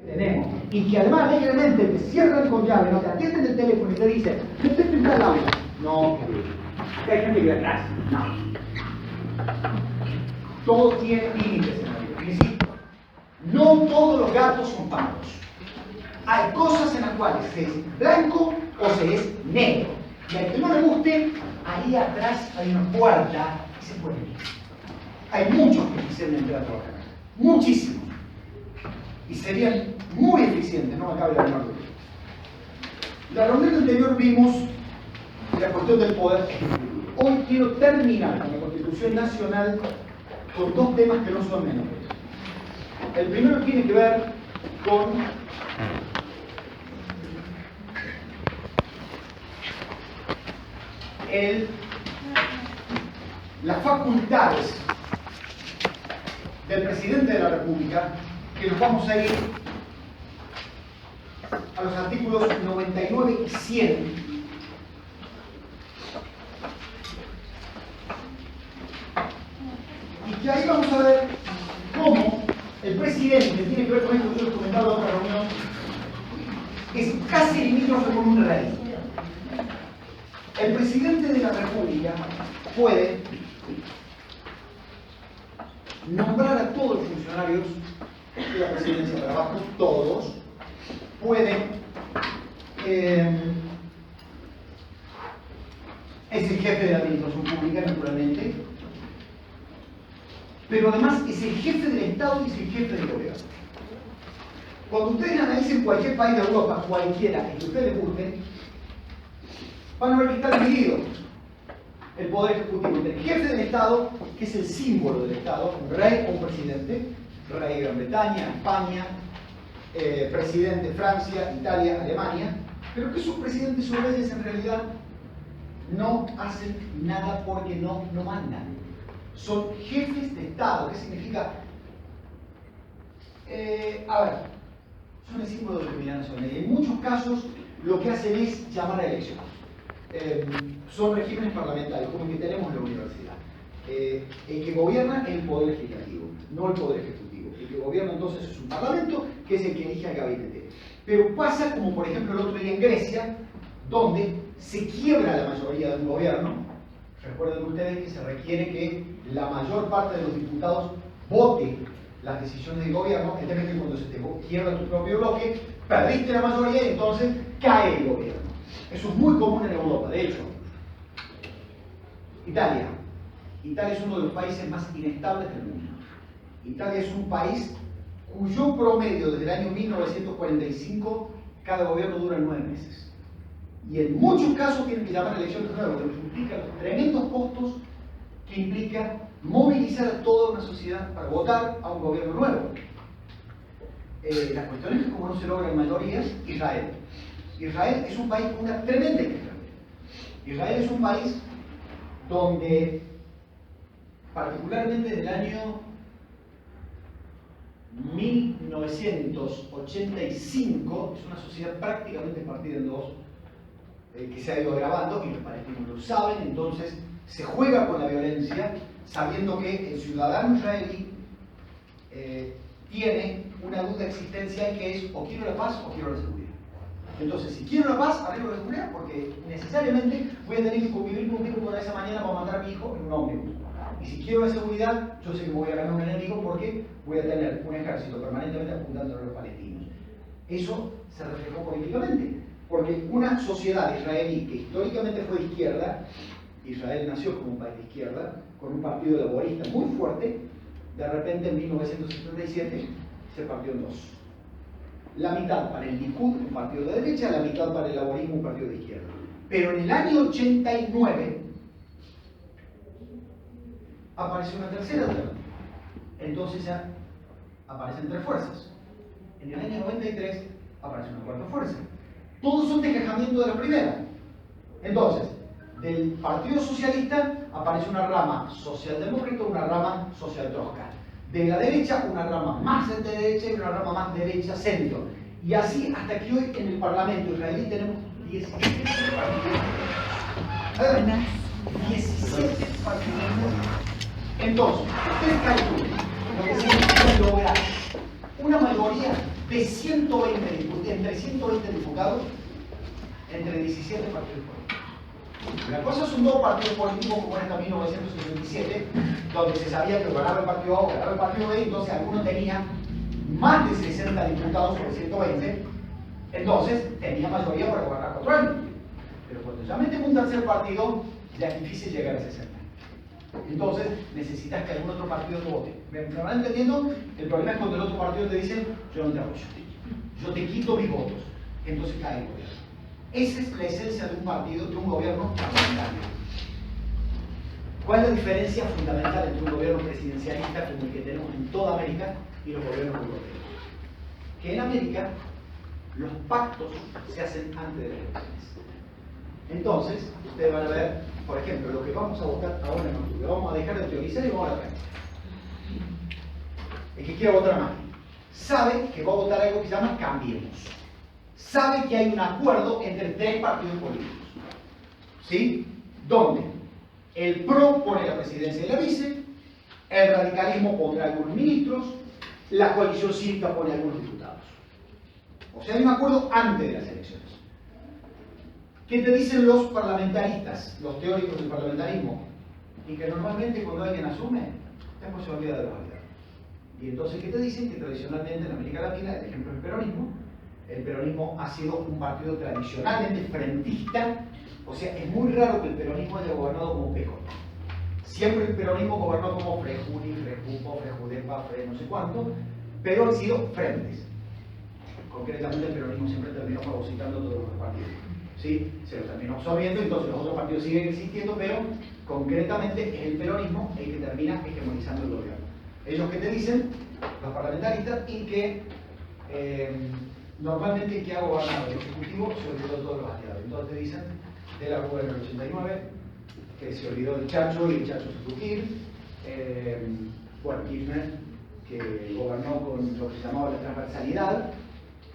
tenemos, y que además alegremente te cierran con llave, no te atienden el teléfono y te dicen, ¿qué te pinta el auto? No, que hay gente que atrás. No. Todo tiene límites en la vida. Insisto, no todos los gatos son pardos. Hay cosas en las cuales se es blanco o se es negro. Y al que no le guste, ahí atrás hay una puerta y se puede ir. Hay muchos que quisieran entrar a trabajar. Muchísimos. Y serían muy eficientes, no me cabe la menor duda. La reunión anterior vimos la cuestión del poder ejecutivo. Hoy quiero terminar con la Constitución Nacional con dos temas que no son menores. El primero tiene que ver con las facultades del presidente de la República, que nos vamos a ir a los artículos 99 y 100. Y que ahí vamos a ver cómo el presidente, tiene que ver con esto que yo les comentaba en otra reunión, es casi limítrofe con un rey. El presidente de la República puede nombrar a todos los funcionarios de la presidencia para abajo, todos, puede, es el jefe de la administración pública, naturalmente, pero además es el jefe del Estado y es el jefe del gobierno. Cuando ustedes analicen cualquier país de Europa, cualquiera, que a ustedes les guste, van a ver que está dividido el poder ejecutivo entre el jefe del Estado, que es el símbolo del Estado, un rey o un presidente, rey de Gran Bretaña, España, presidente Francia, Italia, Alemania, pero que esos presidentes o reyes en realidad no hacen nada porque no mandan. Son jefes de Estado. ¿Qué significa? Son el símbolo de la comunidad nacional. Y en muchos casos lo que hacen es llamar a elecciones. Son regímenes parlamentarios, como el que tenemos en la universidad. El que gobierna es el poder legislativo, no el poder ejecutivo. El que gobierna entonces es un parlamento, que es el que elige al gabinete. Pero pasa como por ejemplo el otro día en Grecia, donde se quiebra la mayoría de un gobierno. Recuerden ustedes que se requiere que la mayor parte de los diputados vote las decisiones del gobierno. El tema es que cuando se te quiebra tu propio bloque, perdiste la mayoría y entonces cae el gobierno. Eso es muy común en Europa. De hecho, Italia es uno de los países más inestables del mundo. Italia es un país cuyo promedio desde el año 1945 cada gobierno dura 9 meses. Y en muchos casos tienen que llamar a elecciones nuevas, lo que implica los tremendos costos que implica movilizar a toda una sociedad para votar a un gobierno nuevo. La cuestión es que como no se logran mayorías, Israel es un país con una tremenda historia. Israel es un país donde, particularmente en el año 1985, es una sociedad prácticamente partida en dos, que se ha ido agravando, y los palestinos lo saben. Entonces se juega con la violencia, sabiendo que el ciudadano israelí tiene una duda existencial que es: o quiero la paz o quiero la seguridad. Entonces, si quiero la paz, arreglo la seguridad, porque necesariamente voy a tener que convivir con un tipo por esa mañana para matar a mi hijo en un ómnibus. Y si quiero la seguridad, yo sé que me voy a ganar un enemigo porque voy a tener un ejército permanentemente apuntando a los palestinos. Eso se reflejó políticamente, porque una sociedad israelí que históricamente fue de izquierda, Israel nació como un país de izquierda, con un partido laborista muy fuerte, de repente en 1977 se partió en dos. La mitad para el Likud, un partido de derecha, la mitad para el laborismo, un partido de izquierda. Pero en el año 89 apareció una tercera alternativa. Entonces ya aparecen tres fuerzas. En el año 93 aparece una cuarta fuerza. Todos son desquejamiento de la primera. Entonces, del Partido Socialista aparece una rama socialdemócrata, una rama socialtrotska. De la derecha, una rama más de derecha y una rama más derecha-centro. Y así hasta que hoy en el Parlamento israelí tenemos 17 partidos. 17 partidos. Entonces, ustedes calculen lo que significa lograr una mayoría de 120 diputados, entre 120 diputados, entre 17 partidos políticos. La cosa son dos partidos políticos como era en 1967, donde se sabía que ganaba el partido A o ganaba el partido B, entonces alguno tenía más de 60 diputados sobre 120, entonces tenía mayoría para gobernar 4 años. Pero cuando ya metemos un tercer partido, ya es difícil llegar a 60. Entonces necesitas que algún otro partido te vote. ¿Me van entendiendo? El problema es cuando el otro partido te dice, yo no te apoyo, yo te quito mis votos. Entonces cae el gobierno. Esa es la esencia de un partido, de un gobierno parlamentario. ¿Cuál es la diferencia fundamental entre un gobierno presidencialista como el que tenemos en toda América y los gobiernos europeos? Que en América los pactos se hacen antes de las elecciones. Entonces, ustedes van a ver, por ejemplo, lo que vamos a votar ahora en octubre. Vamos a dejar de teorizar y vamos a la práctica. El que quiera votar a Macri sabe que va a votar algo que se llama Cambiemos. Sabe que hay un acuerdo entre 3 partidos políticos. ¿Sí? Donde el PRO pone la presidencia y la vice, el radicalismo pondrá algunos ministros, la coalición cívica pone algunos diputados. O sea, hay un acuerdo antes de las elecciones. ¿Qué te dicen los parlamentaristas, los teóricos del parlamentarismo? Y que normalmente cuando alguien asume, después se olvida de los aliados. Y entonces, ¿qué te dicen? Que tradicionalmente en América Latina, el ejemplo es el peronismo ha sido un partido tradicionalmente frentista, o sea, es muy raro que el peronismo haya gobernado como PECO. Siempre el peronismo gobernó como Frejuni, Frejupo, Frejudepa, Fre no sé cuánto, pero han sido frentes. Concretamente el peronismo siempre terminó fagocitando todos los partidos. ¿Sí? Se los terminó absorbiendo, entonces los otros partidos siguen existiendo, pero concretamente es el peronismo el que termina hegemonizando el gobierno. Ellos que te dicen, los parlamentaristas, y que normalmente el que ha gobernado el Ejecutivo se olvidó de todos los aliados. Entonces te dicen de la Rúa en el 89, que se olvidó del Chacho y el Chacho se tuvo que ir. Bueno, Kirchner, que gobernó con lo que se llamaba la transversalidad,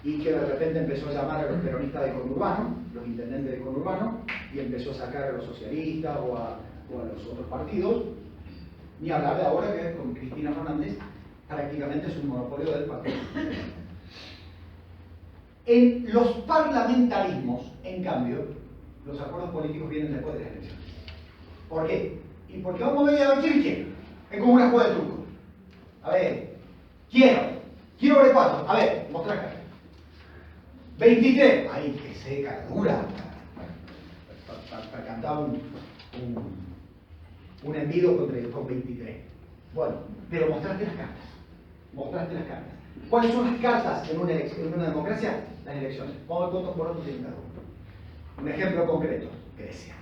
y que de repente empezó a llamar a los peronistas de conurbano, los intendentes de conurbano, y empezó a sacar a los socialistas o a los otros partidos, ni hablar de ahora que con Cristina Fernández prácticamente es un monopolio del partido. En los parlamentarismos, en cambio, los acuerdos políticos vienen después de las elecciones. ¿Por qué? Y porque vamos a ver quién quiere. Es como una juega de truco. A ver, quiero ver 4. A ver, mostrá acá. 23. Ay, que seca, dura. Para cantar un envido con 23. Bueno, pero mostraste las cartas. Mostraste las cartas. ¿Cuáles son las cartas en una democracia? Las elecciones. Vamos a ver cuántos por otros tienen cada uno. Un ejemplo concreto, Grecia.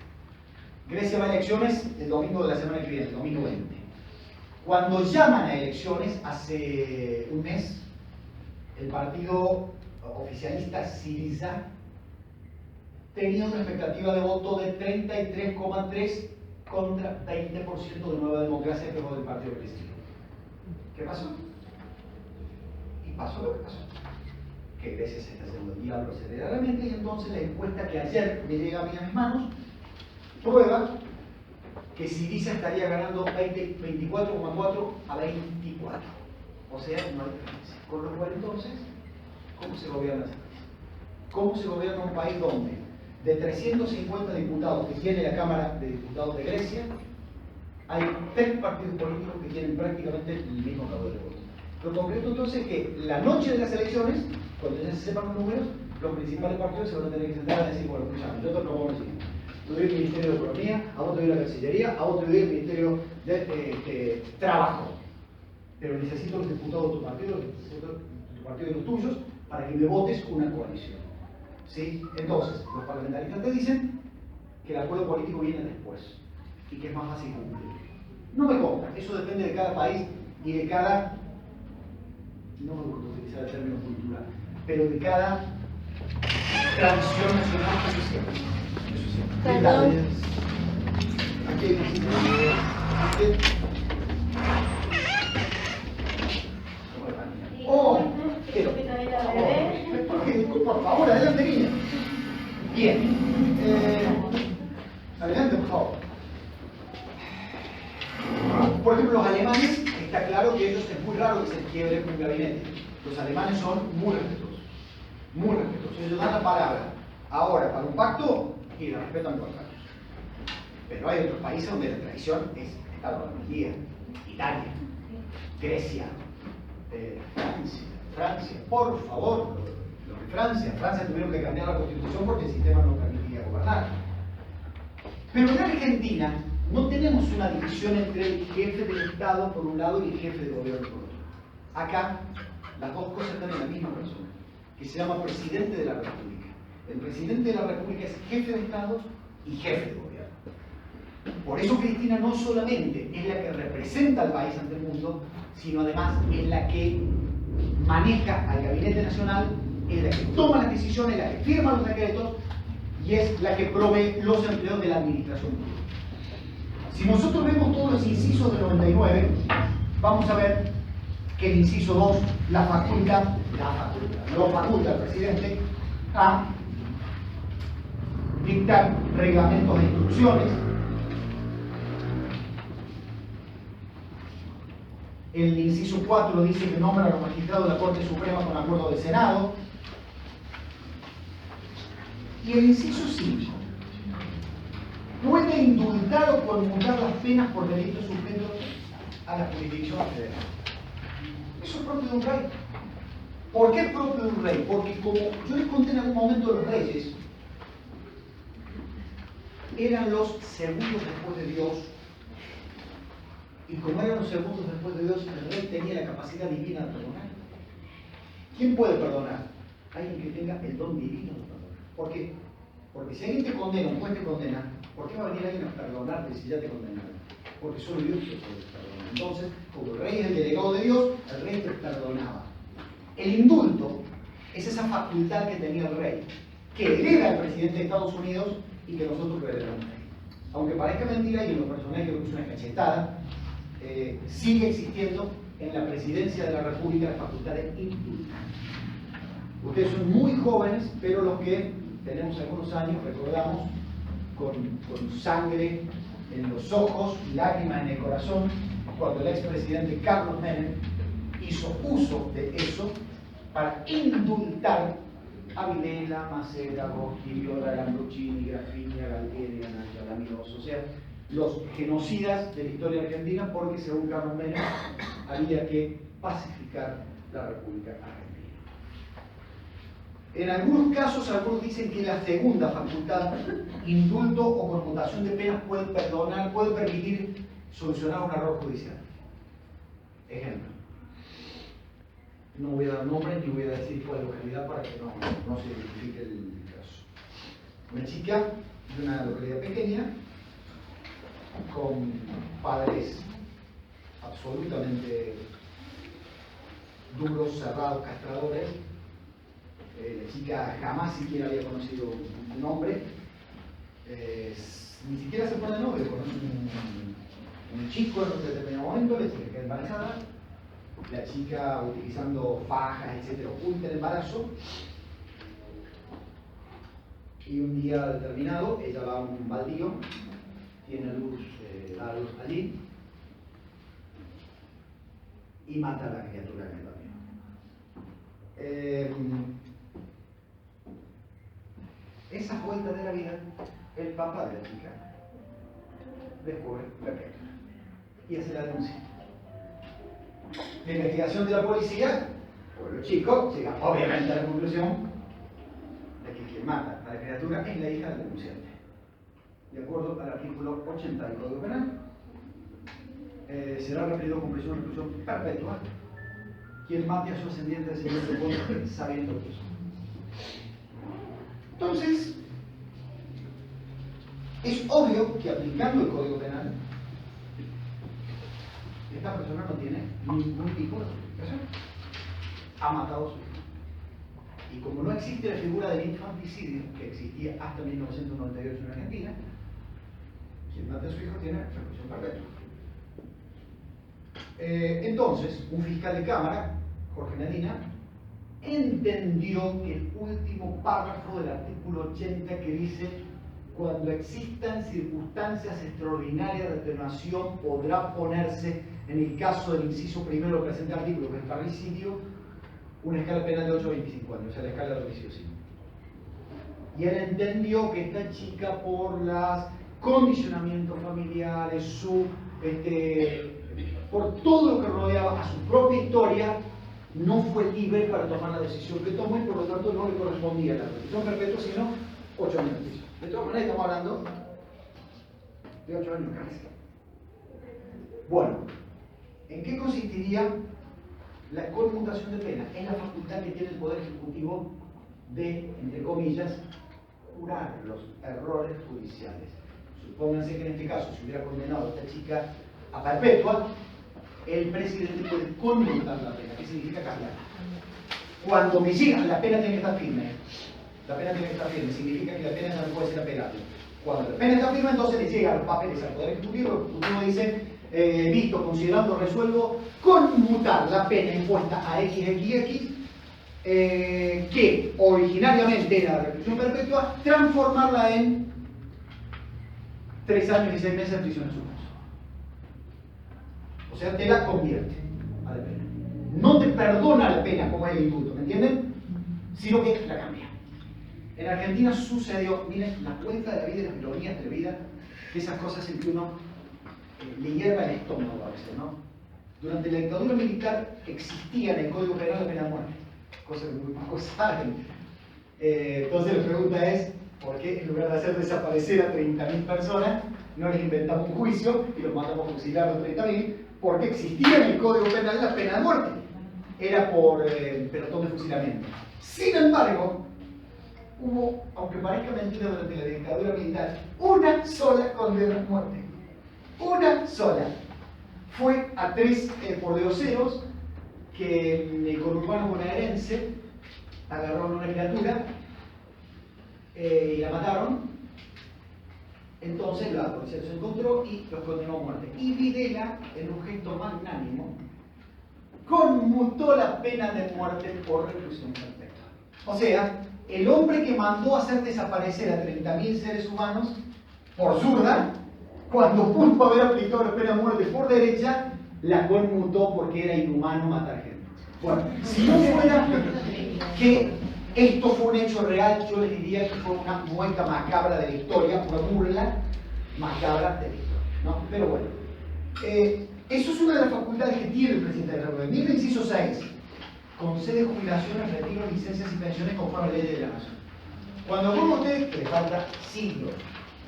Grecia va a elecciones el domingo de la semana que viene, el domingo 20. Cuando llaman a elecciones, hace un mes, el partido oficialista Syriza tenía una expectativa de voto de 33,3 contra 20% de Nueva Democracia, que es del partido cristiano. ¿Qué pasó? Y pasó lo que pasó. Que Grecia se está haciendo el diablo aceleradamente, y entonces la encuesta que ayer me llega a mí a mis manos prueba que Syriza estaría ganando 24,4 a 24. O sea, no hay diferencia. Con lo cual entonces, ¿cómo se gobierna ese país? ¿Cómo se gobierna un país donde de 350 diputados que tiene la Cámara de Diputados de Grecia, hay 3 partidos políticos que tienen prácticamente el mismo caudal de votos? Lo concreto entonces es que la noche de las elecciones, cuando ya se sepan los números, los principales partidos se van a tener que sentar a decir, bueno, escuchame, yo te propongo lo siguiente. Te doy el Ministerio de Economía, a vos te doy la Cancillería, a vos te doy el Ministerio de Trabajo. Pero necesito los diputados de tu partido y los tuyos, para que me votes una coalición. ¿Sí? Entonces, los parlamentaristas te dicen que el acuerdo político viene después y que es más fácil cumplir. No me consta, eso depende de cada país y de cada, no me gusta utilizar el término cultural, pero de cada tradición nacional que se siente. Perdón. Aquí hay una situación. Oh, quiero. Por favor, adelante, niña. Bien. Adelante, por favor. Por ejemplo, los alemanes, está claro que ellos es muy raro que se quiebren un gabinete. Los alemanes son muy respetuosos. Muy respetuosos. Ellos dan la palabra. Ahora, para un pacto, y la respetan por acá. Pero hay otros países donde la tradición es Estado de la Monarquía. Italia, Grecia, Francia, por favor, los de Francia tuvieron que cambiar la constitución porque el sistema no permitía gobernar. Pero en Argentina no tenemos una división entre el jefe del Estado por un lado y el jefe de gobierno por otro. Acá las dos cosas están en la misma persona, que se llama presidente de la República. El presidente de la República es jefe de Estado y jefe de gobierno. Por eso Cristina no solamente es la que representa al país ante el mundo, sino además es la que maneja al Gabinete Nacional, es la que toma las decisiones, la que firma los decretos y es la que provee los empleos de la administración pública. Si nosotros vemos todos los incisos del 99, vamos a ver que el inciso 2 lo faculta al presidente a dictar reglamentos de instrucciones. El inciso 4 dice que nombra a los magistrados de la Corte Suprema con acuerdo del Senado. Y el inciso 5 puede indultar o conmutar las penas por delitos sujetos a la jurisdicción federal. Eso es propio de un rey. ¿Por qué es propio de un rey? Porque como yo les conté en algún momento, los reyes eran los segundos después de Dios. Y como eran los segundos después de Dios, el rey tenía la capacidad divina de perdonar. ¿Quién puede perdonar? Alguien que tenga el don divino de perdonar. ¿Por qué? Porque si alguien te condena, un juez te condena, ¿por qué va a venir alguien a perdonarte si ya te condenaron? Porque solo Dios te puede perdonar. Entonces, como el rey es el delegado de Dios, el rey te perdonaba. El indulto es esa facultad que tenía el rey, que hereda el presidente de Estados Unidos y que nosotros heredamos. Aunque parezca mentira, y en lo personal creo que es una cachetada, sigue existiendo en la presidencia de la República la facultad de indultar. Ustedes son muy jóvenes, pero los que tenemos algunos años recordamos con sangre en los ojos, lágrimas en el corazón, cuando el expresidente Carlos Menem hizo uso de eso para indultar a Videla, Macera, Bosch, Viola, Lambruccini, Grafinia, Galtieri, Anaya, Lamiroso, o sea, los genocidas de la historia argentina, porque según Carlos Menem había que pacificar la República Argentina. En algunos casos, algunos dicen que la segunda facultad, indulto o conmutación de penas, puede perdonar, puede permitir solucionar un error judicial. Ejemplo. No voy a dar nombres ni voy a decir cuál localidad para que no se identifique el caso. Una chica de una localidad pequeña, con padres absolutamente duros, cerrados, castradores. La chica jamás siquiera había conocido un hombre, ni siquiera se pone novio, conoce un chico en un determinado momento, le dice que queda embarazada, la chica utilizando fajas, etcétera, oculta el embarazo, y un día determinado ella va a un baldío, tiene luz, da luz allí, y mata a la criatura en el baldío. Esa vuelta de la vida, el papá de la chica descubre la criatura y hace la denuncia. La investigación de la policía, pueblo chico, llega obviamente a la conclusión de que quien mata a la criatura es la hija del denunciante. De acuerdo al artículo 80 del Código Penal, será referido con prisión o reclusión perpetua quien mate a su ascendiente de señor de pueblo sabiendo que eso. Entonces, es obvio que aplicando el Código Penal, esta persona no tiene ningún tipo de justificación. Ha matado a su hijo. Y como no existe la figura del infanticidio, que existía hasta 1998 en Argentina, quien mate a su hijo tiene reclusión perpetua. Entonces, un fiscal de Cámara, Jorge Medina, entendió que el último párrafo del artículo 80 que dice: cuando existan circunstancias extraordinarias de atenuación podrá ponerse, en el caso del inciso primero del presente artículo, que es parricidio, una escala penal de 8 a 25 años, o sea, la escala de homicidio simple. Y él entendió que esta chica, por los condicionamientos familiares, por todo lo que rodeaba a su propia historia, no fue libre para tomar la decisión que tomó y por lo tanto no le correspondía la reclusión perpetua, sino 8 años de prisión. De todas maneras, estamos hablando de 8 años de cárcel. Bueno, ¿en qué consistiría la conmutación de pena? Es la facultad que tiene el Poder Ejecutivo de, entre comillas, curar los errores judiciales. Supónganse que en este caso se hubiera condenado a esta chica a perpetua, el presidente puede conmutar la pena. ¿Qué significa cambiarla? Cuando me llega, la pena tiene que estar firme. La pena tiene que estar firme, significa que la pena ya no puede ser apelable. Cuando la pena está firme, entonces le llegan los papeles al Poder Ejecutivo, el Ejecutivo dice, visto, considerando, resuelvo, conmutar la pena impuesta a XXX, que originariamente era la reclusión perpetua, transformarla en 3 años y 6 meses de prisión en su caso. O sea, te la convierte a la pena. No te perdona la pena como es el indulto, ¿me entienden? Sino que la cambia. En Argentina sucedió, miren, la vuelta de la vida y las ironías de la vida, esas cosas en que uno le hierva el estómago a veces, ¿no? Durante la dictadura militar existía en el Código Penal la pena de muerte, cosa que muy pocos saben. Entonces la pregunta es, ¿por qué en lugar de hacer desaparecer a 30.000 personas, no les inventamos un juicio y los mandamos a fusilar a los 30.000? Porque existía en el Código Penal la pena de muerte. Era por pelotón de fusilamiento. Sin embargo, hubo, aunque parezca mentira, durante la dictadura militar, una sola condena de muerte. Una sola. Fue a 3 pordeoceros que en el conurbano bonaerense agarraron a una criatura y la mataron. Entonces la policía los encontró y los condenó a muerte. Y Videla, en un gesto magnánimo, conmutó la pena de muerte por reclusión perpetua. O sea, el hombre que mandó hacer desaparecer a 30.000 seres humanos por zurda, cuando pudo haber aplicado la pena de muerte por derecha, la conmutó porque era inhumano matar gente. Bueno, si no fuera que esto fue un hecho real, yo les diría que fue una mueca macabra de la historia, una burla macabra de la historia, ¿no? Pero bueno, eso es una de las facultades que tiene el presidente de la República. Miren el inciso 6. Concede jubilaciones, retiros, licencias y pensiones conforme a la ley de la nación. Cuando alguno de ustedes, que le falta siglos,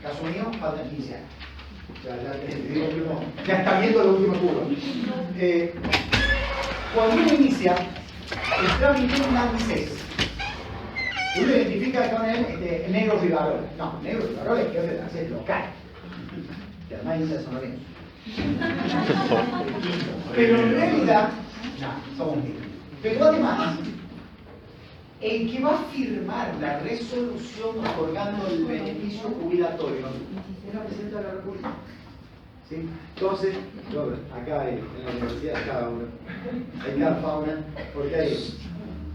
caso mío, faltan 15 años. Ya está viendo el último turno. Cuando uno inicia el trámite de un ANSES, uno identifica con el negro Rivarol. No, el negro Rivarol es jefe de ANSES local. Que además inicia de San Lorenzo. Pero en realidad, no, somos libres. Pero además, el que va a firmar la resolución otorgando el beneficio jubilatorio es la Presidenta de la República. ¿Sí? Entonces, acá hay, en la universidad hay cada fauna, porque hay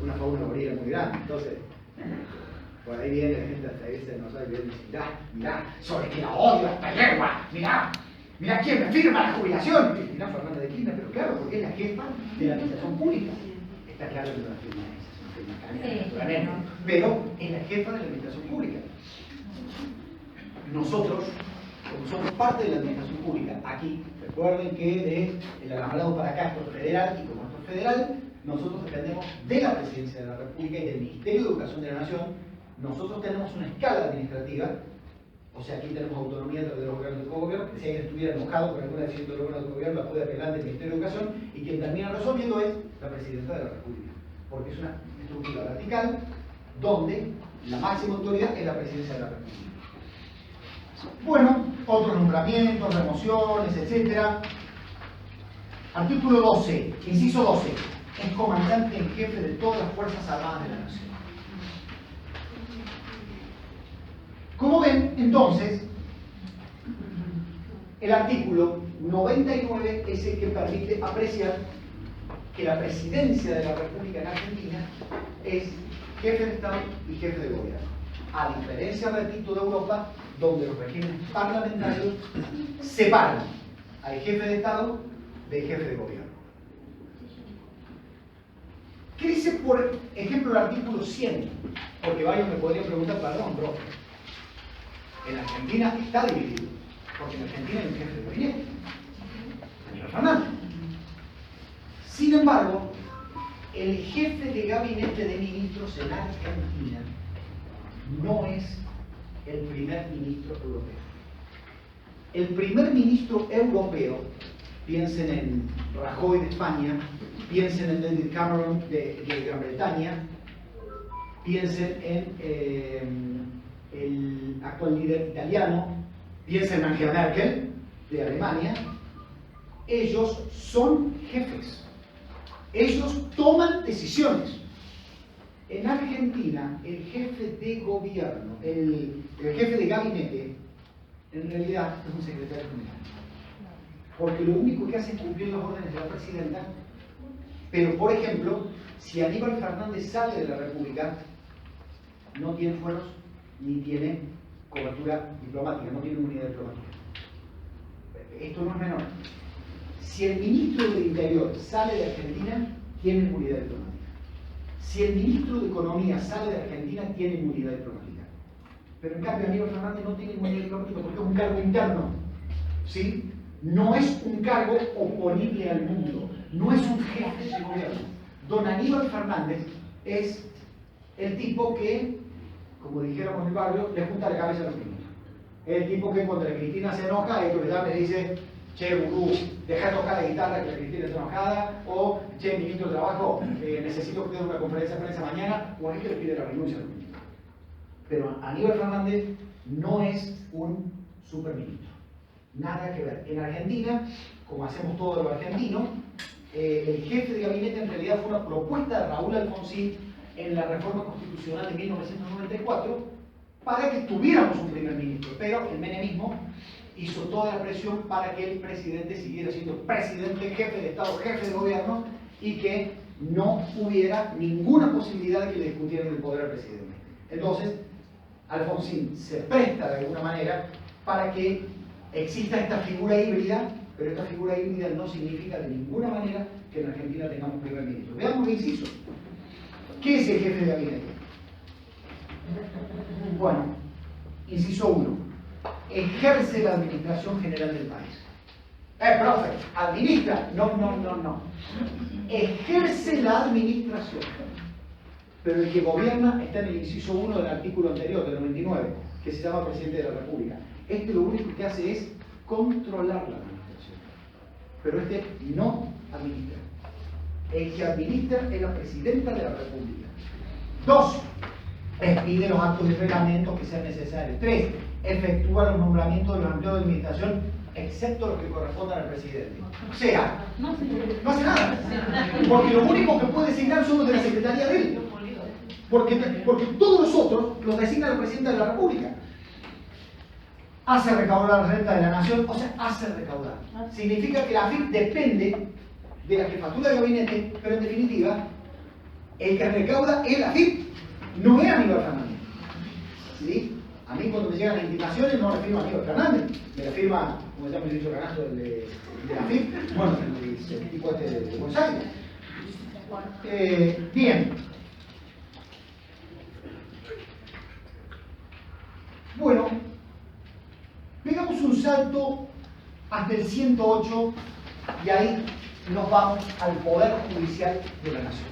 una fauna marina muy grande. Entonces, por ahí viene la gente hasta ahí, no sabe bien, dice, mirá, sobre que la odio hasta yegua, mirá quién me firma la jubilación. Mirá Fernanda de Kirchner, pero claro, porque es la jefa de la administración pública. Está claro que no la firma esa, naturalmente, pero es la jefa de la administración pública. Nosotros, como somos parte de la administración pública, aquí, recuerden que del alambrado para acá esto es federal, y como esto es federal, nosotros dependemos de la Presidencia de la República y del Ministerio de Educación de la Nación. Nosotros tenemos una escala administrativa, o sea, aquí tenemos autonomía de los órganos de gobierno, que si alguien estuviera enojado con alguna decisión del órgano de gobierno, la puede apelar del Ministerio de Educación, y quien termina resolviendo es la Presidenta de la República, porque es una estructura vertical donde la máxima autoridad es la Presidencia de la República. Bueno, otros nombramientos, remociones, etc. Artículo 12, inciso 12. Es comandante en jefe de todas las Fuerzas Armadas de la Nación. Como ven, entonces, el artículo 99 es el que permite apreciar que la Presidencia de la República en Argentina es jefe de Estado y jefe de gobierno. A diferencia, repito, de Europa, donde los regímenes parlamentarios separan al jefe de Estado del jefe de gobierno. ¿Qué dice, por ejemplo, el artículo 100? Porque varios me podrían preguntar, perdón, bro, en Argentina está dividido, porque en Argentina hay un jefe de gabinete, Aníbal Fernández. Sin embargo, el jefe de gabinete de ministros en Argentina no es el primer ministro europeo. El primer ministro europeo, piensen en Rajoy de España, piensen en David Cameron de Gran Bretaña, piensen en el actual líder italiano, piensen en Angela Merkel de Alemania. Ellos son jefes. Ellos toman decisiones. En Argentina, el jefe de gobierno, el jefe de gabinete, en realidad es un secretario general. Porque lo único que hace es cumplir las órdenes de la presidenta. Pero, por ejemplo, si Aníbal Fernández sale de la República, no tiene fueros ni tiene cobertura diplomática, no tiene unidad diplomática. Esto no es menor. Si el ministro del Interior sale de Argentina, tiene inmunidad diplomática. Si el ministro de Economía sale de Argentina, tiene inmunidad diplomática. Pero en cambio Aníbal Fernández no tiene inmunidad diplomática porque es un cargo interno. ¿Sí? No es un cargo oponible al mundo. No es un jefe de gobierno. Don Aníbal Fernández es el tipo que, como dijéramos en el barrio, le junta la cabeza a los ministros. Es el tipo que cuando la Cristina se enoja, esto que le dice: che, Burú, deja de tocar la guitarra que la Cristina está enojada, o che, ministro de Trabajo, necesito que tenga una conferencia de prensa mañana, o es que le pide la renuncia al ministro. Pero Aníbal Fernández no es un superministro. Nada que ver. En Argentina, como hacemos todos los argentinos, el jefe de gabinete en realidad fue una propuesta de Raúl Alfonsín en la reforma constitucional de 1994 para que tuviéramos un primer ministro, pero el menemismo hizo toda la presión para que el presidente siguiera siendo presidente, jefe de Estado, jefe de gobierno, y que no hubiera ninguna posibilidad de que le discutieran el poder al presidente. Entonces, Alfonsín se presta de alguna manera para que exista esta figura híbrida, pero esta figura híbrida no significa de ninguna manera que en Argentina tengamos primer ministro. Veamos el inciso. ¿Qué es el jefe de gabinete? Bueno, inciso 1. Ejerce la administración general del país. Profe, administra. No. Ejerce la administración. Pero el que gobierna está en el inciso 1 del artículo anterior, del 99, que se llama presidente de la República. Este lo único que hace es controlar la administración. Pero este no administra. El que administra es la presidenta de la República. 2. Expide los actos y reglamentos que sean necesarios. 3. Efectúa los nombramientos de los empleados de administración, excepto los que correspondan al presidente. O sea, no hace nada. Porque lo único que puede designar son los de la Secretaría de él. Porque todos los otros los designa el presidente de la República. Hace recaudar la renta de la nación, o sea, hace recaudar. Significa que la AFIP depende de la jefatura de gabinete, pero en definitiva, el que recauda es la AFIP, no es Aníbal Fernández. ¿Sí? A mí cuando me llegan las intimaciones no me firma Aníbal Fernández, me la firma, como se llama el ministro Canasto de la AFIP, bueno, el tipo este de Buenos Aires. Bien. Bueno, pegamos un salto hasta el 108 y ahí nos vamos al Poder Judicial de la Nación.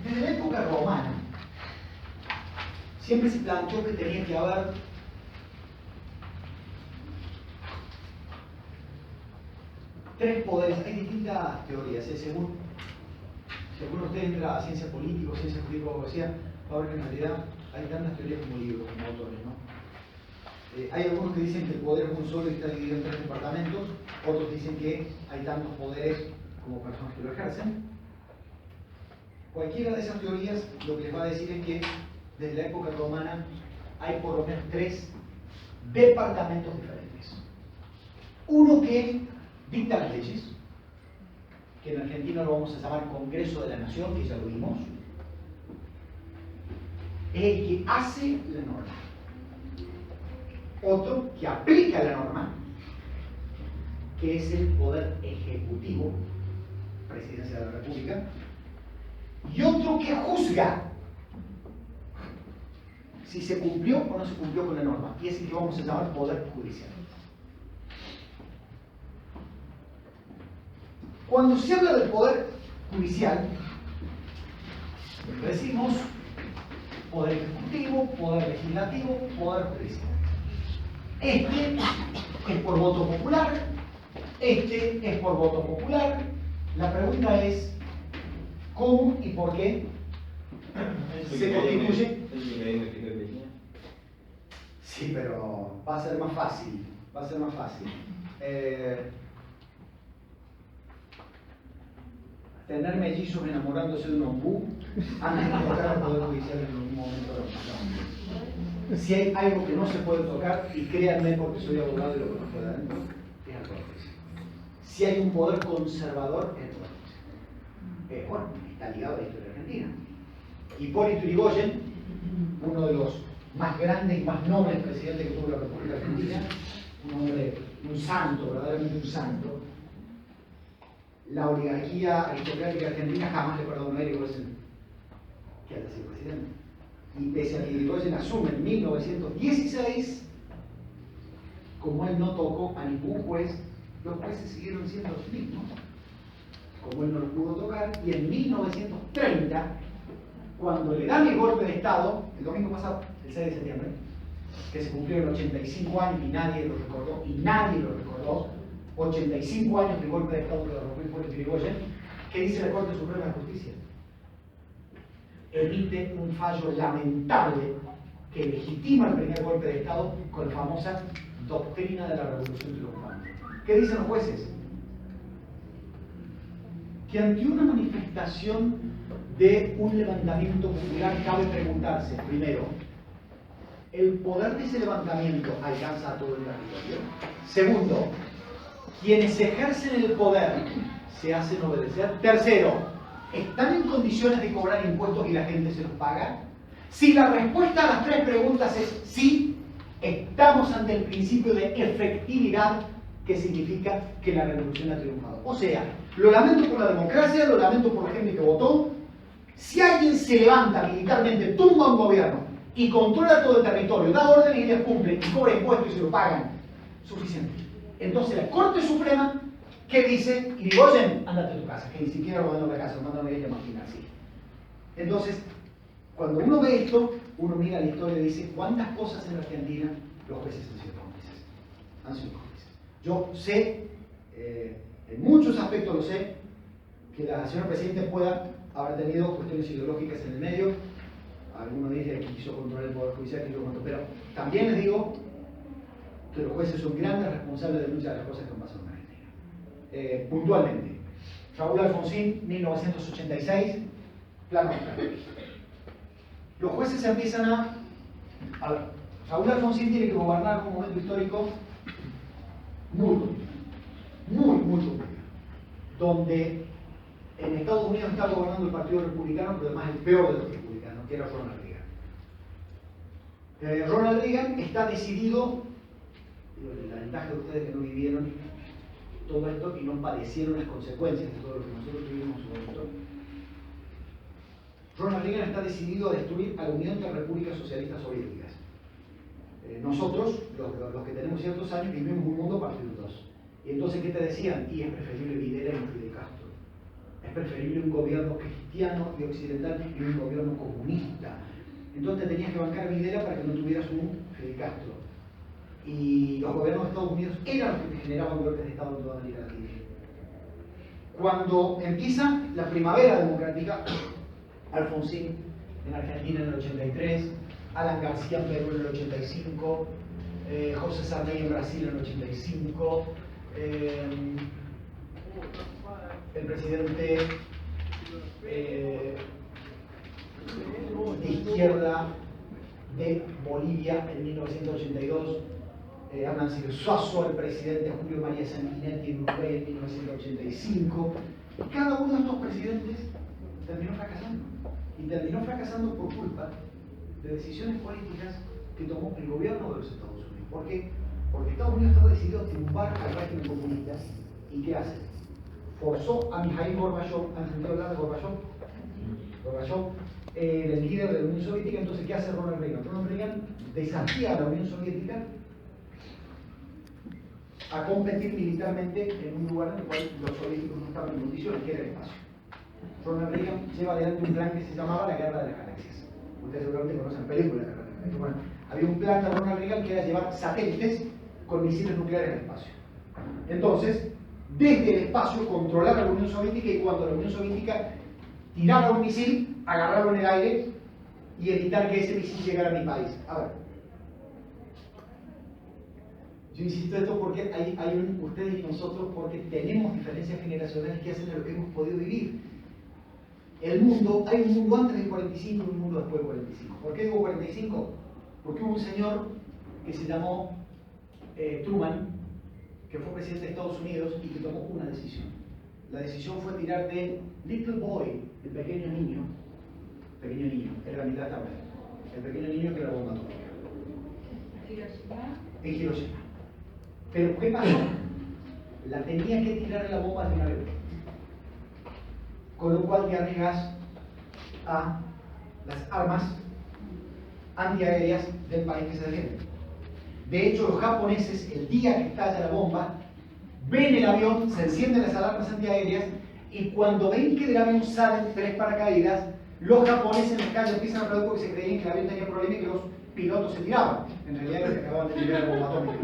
Desde la época romana siempre se planteó que tenía que haber tres poderes. Hay distintas teorías, según usted entra a ciencia política o ciencia política o abogacía, va a ver que en realidad hay tantas teorías como libros, como autores, ¿no? Hay algunos que dicen que el poder es un solo y está dividido en tres departamentos, otros dicen que hay tantos poderes como personas que lo ejercen. Cualquiera de esas teorías lo que les va a decir es que desde la época romana hay por lo menos tres departamentos diferentes. Uno que dicta las leyes, que en Argentina lo vamos a llamar Congreso de la Nación, que ya lo vimos. Es el que hace la norma. Otro que aplica la norma. que es el poder ejecutivo, Presidencia de la República, y otro que juzga si se cumplió o no se cumplió con la norma, y es el que vamos a llamar poder judicial. Cuando se habla del poder judicial, decimos poder ejecutivo, poder legislativo, poder judicial. Este es por voto popular, este es por voto popular. La pregunta es, ¿cómo y por qué se constituye? Sí, pero va a ser más fácil, va a ser más fácil. Tener mellizos enamorándose de un ombú antes de tocar al Poder Judicial en algún momento de la vida. Si hay algo que no se puede tocar, y créanme porque soy abogado y lo conozco de adentro, es el Poder Judicial. Si hay un poder conservador, es el Poder Judicial. Bueno, está ligado a la historia argentina. Hipólito Yrigoyen, uno de los más grandes y más nobles presidentes que tuvo la República Argentina, un hombre, un santo, verdaderamente un santo. La oligarquía aristocrática argentina jamás le perdonó a Yrigoyen que haya sido presidente. Y pese a que Yrigoyen asume en 1916, como él no tocó a ningún juez, los jueces siguieron siendo los mismos. Como él no los pudo tocar, y en 1930, cuando le dan el golpe de Estado, el domingo pasado, el 6 de septiembre, que se cumplieron 85 años y nadie lo recordó, 85 años del golpe de Estado que derrocó Hipólito Yrigoyen, ¿qué dice la Corte Suprema de Justicia? Emite un fallo lamentable que legitima el primer golpe de Estado con la famosa doctrina de la Revolución Triunfante. ¿Qué dicen los jueces? Que ante una manifestación de un levantamiento popular cabe preguntarse, primero, ¿el poder de ese levantamiento alcanza a todo el territorio? Segundo, ¿quienes ejercen el poder se hacen obedecer? Tercero, ¿están en condiciones de cobrar impuestos y la gente se los paga? Si la respuesta a las tres preguntas es sí, estamos ante el principio de efectividad, que significa que la revolución ha triunfado. O sea, lo lamento por la democracia, lo lamento por la gente que votó. Si alguien se levanta militarmente, tumba un gobierno y controla todo el territorio, da órdenes y las cumple y cobra impuestos y se lo pagan, suficiente. Entonces la Corte Suprema, ¿qué dice? Yrigoyen, ándate a tu casa, que ni siquiera lo mandan a la casa, lo mandan a ella a imaginar, sí. Entonces, cuando uno ve esto, uno mira la historia y dice, ¿cuántas cosas en la Argentina los jueces han sido cómplices? Han sido cómplices. Yo sé, en muchos aspectos lo sé, que la señora Presidenta pueda haber tenido cuestiones ideológicas en el medio. Algunos dicen que quiso controlar el Poder Judicial, pero también les digo que los jueces son grandes responsables de muchas de las cosas que han pasado en Argentina. Puntualmente, Raúl Alfonsín, 1986, Plan Austral. Los jueces empiezan a ver, Raúl Alfonsín tiene que gobernar un momento histórico muy complicado, donde en Estados Unidos está gobernando el Partido Republicano, pero además el peor de los republicanos, que era Ronald Reagan. Ronald Reagan está decidido, la ventaja de ustedes que no vivieron todo esto y no padecieron las consecuencias de todo lo que nosotros vivimos sobre esto. Ronald Reagan está decidido a destruir a la Unión de Repúblicas Socialistas Soviéticas. Nosotros, los que tenemos ciertos años, vivimos un mundo partido en dos. Y entonces, ¿qué te decían? Y es preferible Videla y Fidel Castro. Es preferible un gobierno cristiano y occidental y un gobierno comunista. Entonces tenías que bancar a Videla para que no tuvieras un Fidel Castro. Y los gobiernos de Estados Unidos eran los que te generaban golpes de Estado en toda América Latina. Cuando empieza la primavera democrática, Alfonsín en Argentina en el 83, Alan García en Perú en el 85, José Sarney en Brasil en el 85, el presidente de izquierda de Bolivia en 1982, Hernán Siles Suazo, el presidente Julio María Sanguinetti en Uruguay en 1985. Cada uno de estos presidentes terminó fracasando. Y terminó fracasando por culpa de decisiones políticas que tomó el gobierno de los Estados Unidos. Porque Porque Estados Unidos estaba decidido a tumbar al régimen comunista. ¿Y qué hace? Forzó a Mikhail Gorbachev, ¿han sentido hablar de Gorbachev? Gorbachev, el líder de la Unión Soviética. Entonces, ¿qué hace Ronald Reagan? Ronald Reagan desafía a la Unión Soviética a competir militarmente en un lugar en el cual los soviéticos no estaban en condiciones, que era el espacio. Ronald Reagan lleva adelante un plan que se llamaba la Guerra de las Galaxias. Ustedes seguramente conocen películas de la Guerra de las Galaxias. Bueno, había un plan de Ronald Reagan que era llevar satélites con misiles nucleares al espacio. Entonces, desde el espacio controlar a la Unión Soviética, y cuando la Unión Soviética tirara un misil, agarrarlo en el aire y evitar que ese misil llegara a mi país. A ver, yo insisto esto porque ustedes y nosotros, porque tenemos diferencias generacionales que hacen de lo que hemos podido vivir. El mundo, hay un mundo antes del 45 y un mundo después del 45. ¿Por qué digo 45? Porque hubo un señor que se llamó Truman, que fue presidente de Estados Unidos y que tomó una decisión. La decisión fue tirar de Little Boy, el pequeño niño, era la mitad también, el pequeño niño que era la bomba atómica. En Hiroshima. Pero ¿qué pasó? La tenía que tirar la bomba de un avión. Con lo cual te arriesgas a las armas antiaéreas del país que se defiende. De hecho, los japoneses, el día que estalla la bomba, ven el avión, se encienden las alarmas antiaéreas, y cuando ven que del avión salen 3 paracaídas, los japoneses en la calle empiezan a aplaudir porque se creían que el avión tenía problemas y que los pilotos se tiraban. En realidad era que acababan de tirar la bomba atómica.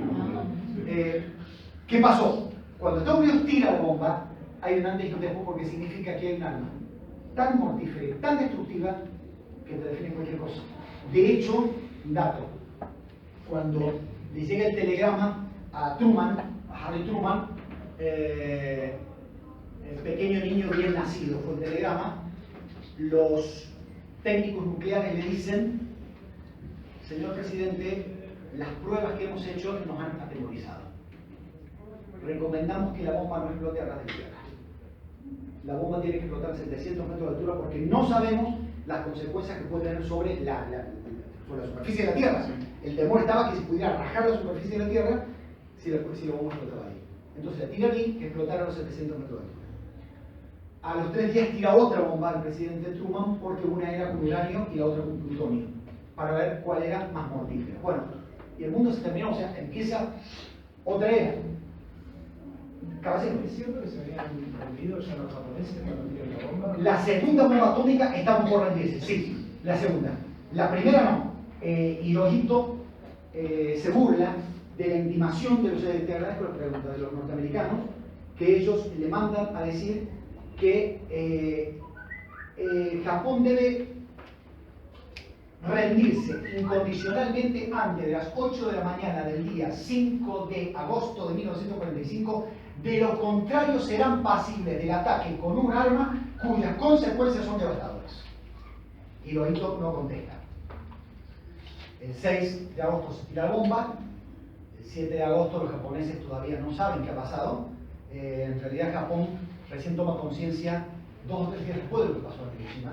¿Qué pasó? Cuando Estados Unidos tira la bomba, hay un antes y un después, porque significa que hay un arma tan mortífera, tan destructiva, que te define cualquier cosa. De hecho, dato, cuando le llega el telegrama a Truman, a Harry Truman, el pequeño niño bien nacido fue el telegrama, los técnicos nucleares le dicen: señor presidente, las pruebas que hemos hecho nos han atemorizado. Recomendamos que la bomba no explote a ras de tierra. La bomba tiene que explotar a 700 metros de altura porque no sabemos las consecuencias que puede tener sobre la superficie de la Tierra. El temor estaba que se pudiera rajar la superficie de la Tierra si la bomba explotaba ahí. Entonces la tira ahí, que explotara a los 700 metros de altura. A los 3 días tira otra bomba al presidente Truman, porque una era con uranio y la otra con plutonio, para ver cuál era más mortífera. Bueno, y el mundo se terminó, o sea, empieza otra era. Caballero. ¿Es cierto que se habían rendido ya los japoneses cuando tiraron la bomba? La segunda bomba atómica estaba por rendirse, sí, la segunda. La primera no. Hirohito se burla de la intimación de los, te agradezco la pregunta, de los norteamericanos, que ellos le mandan a decir que Japón debe rendirse incondicionalmente antes de las 8 de la mañana del día 5 de agosto de 1945, de lo contrario serán pasibles del ataque con un arma cuyas consecuencias son devastadoras. Hirohito no contesta. El 6 de agosto se tira la bomba, el 7 de agosto los japoneses todavía no saben qué ha pasado. En realidad Japón recién toma conciencia 2 o 3 días después de lo que pasó en Hiroshima,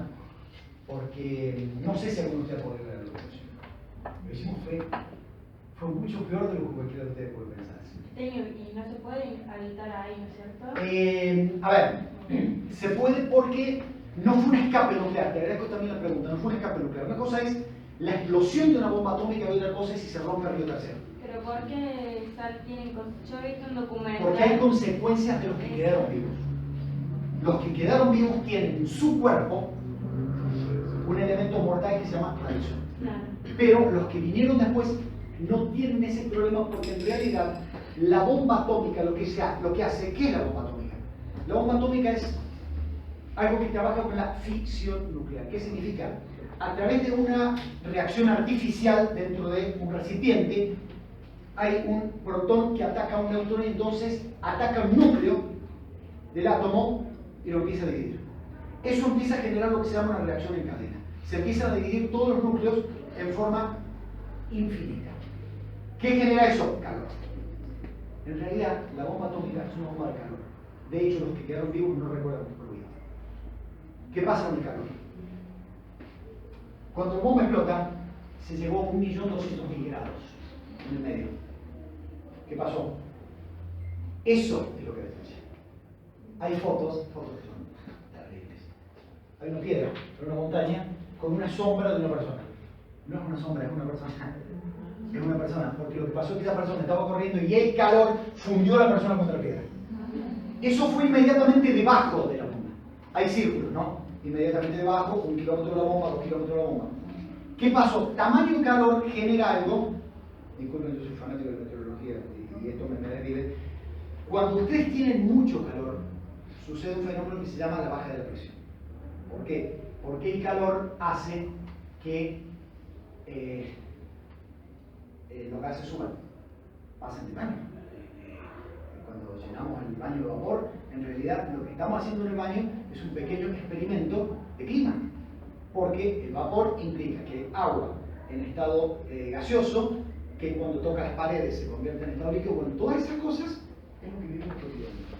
porque no sé si alguno de ustedes puede ver lo que hicimos. Fue mucho peor de lo que cualquiera de ustedes puede pensar. Y no se puede habitar ahí, ¿no es cierto? A ver, se puede porque no fue un escape nuclear. Te agradezco también la pregunta, no fue un escape nuclear. Una cosa es la explosión de una bomba atómica y otra cosa es si se rompe el río Tercero. Pero ¿por qué tienen yo he visto un documental? Porque hay consecuencias de los que quedaron vivos. Los que quedaron vivos tienen en su cuerpo un elemento mortal que se llama radiación. Claro. Pero los que vinieron después no tienen ese problema, porque en realidad la bomba atómica lo que hace, ¿qué es la bomba atómica? La bomba atómica es algo que trabaja con la fisión nuclear. ¿Qué significa? A través de una reacción artificial dentro de un recipiente hay un protón que ataca a un neutrón y entonces ataca un núcleo del átomo y lo empieza a dividir. Eso empieza a generar lo que se llama una reacción en cadena. Se empiezan a dividir todos los núcleos en forma infinita. ¿Qué genera eso? Calor. En realidad, la bomba atómica es una bomba de calor. De hecho, los que quedaron vivos no recuerdan el ruido. ¿Qué pasa con el calor? Cuando la bomba explota, se llegó a 1.200.000 grados en el medio. ¿Qué pasó? Eso es lo que destruye. Hay fotos que son terribles. Hay una piedra, una montaña, con una sombra de una persona. No es una sombra, es una persona. Es una persona, porque lo que pasó es que esa persona estaba corriendo y el calor fundió a la persona contra la piedra. Eso fue inmediatamente debajo de la bomba. Hay círculos, ¿no? Inmediatamente debajo, 1 kilómetro de la bomba, 2 kilómetros de la bomba. ¿Qué pasó? Tamaño y calor genera algo. Disculpen, yo soy fanático de la meteorología y esto me desvive. Cuando ustedes tienen mucho calor, sucede un fenómeno que se llama la baja de la presión. ¿Por qué? Porque el calor hace que los gases suban, pasan de baño. Cuando llenamos el baño de vapor, en realidad lo que estamos haciendo en el baño es un pequeño experimento de clima, porque el vapor implica que agua en estado gaseoso, que cuando toca las paredes se convierte en estado líquido. Bueno, todas esas cosas es lo que vivimos cotidianamente.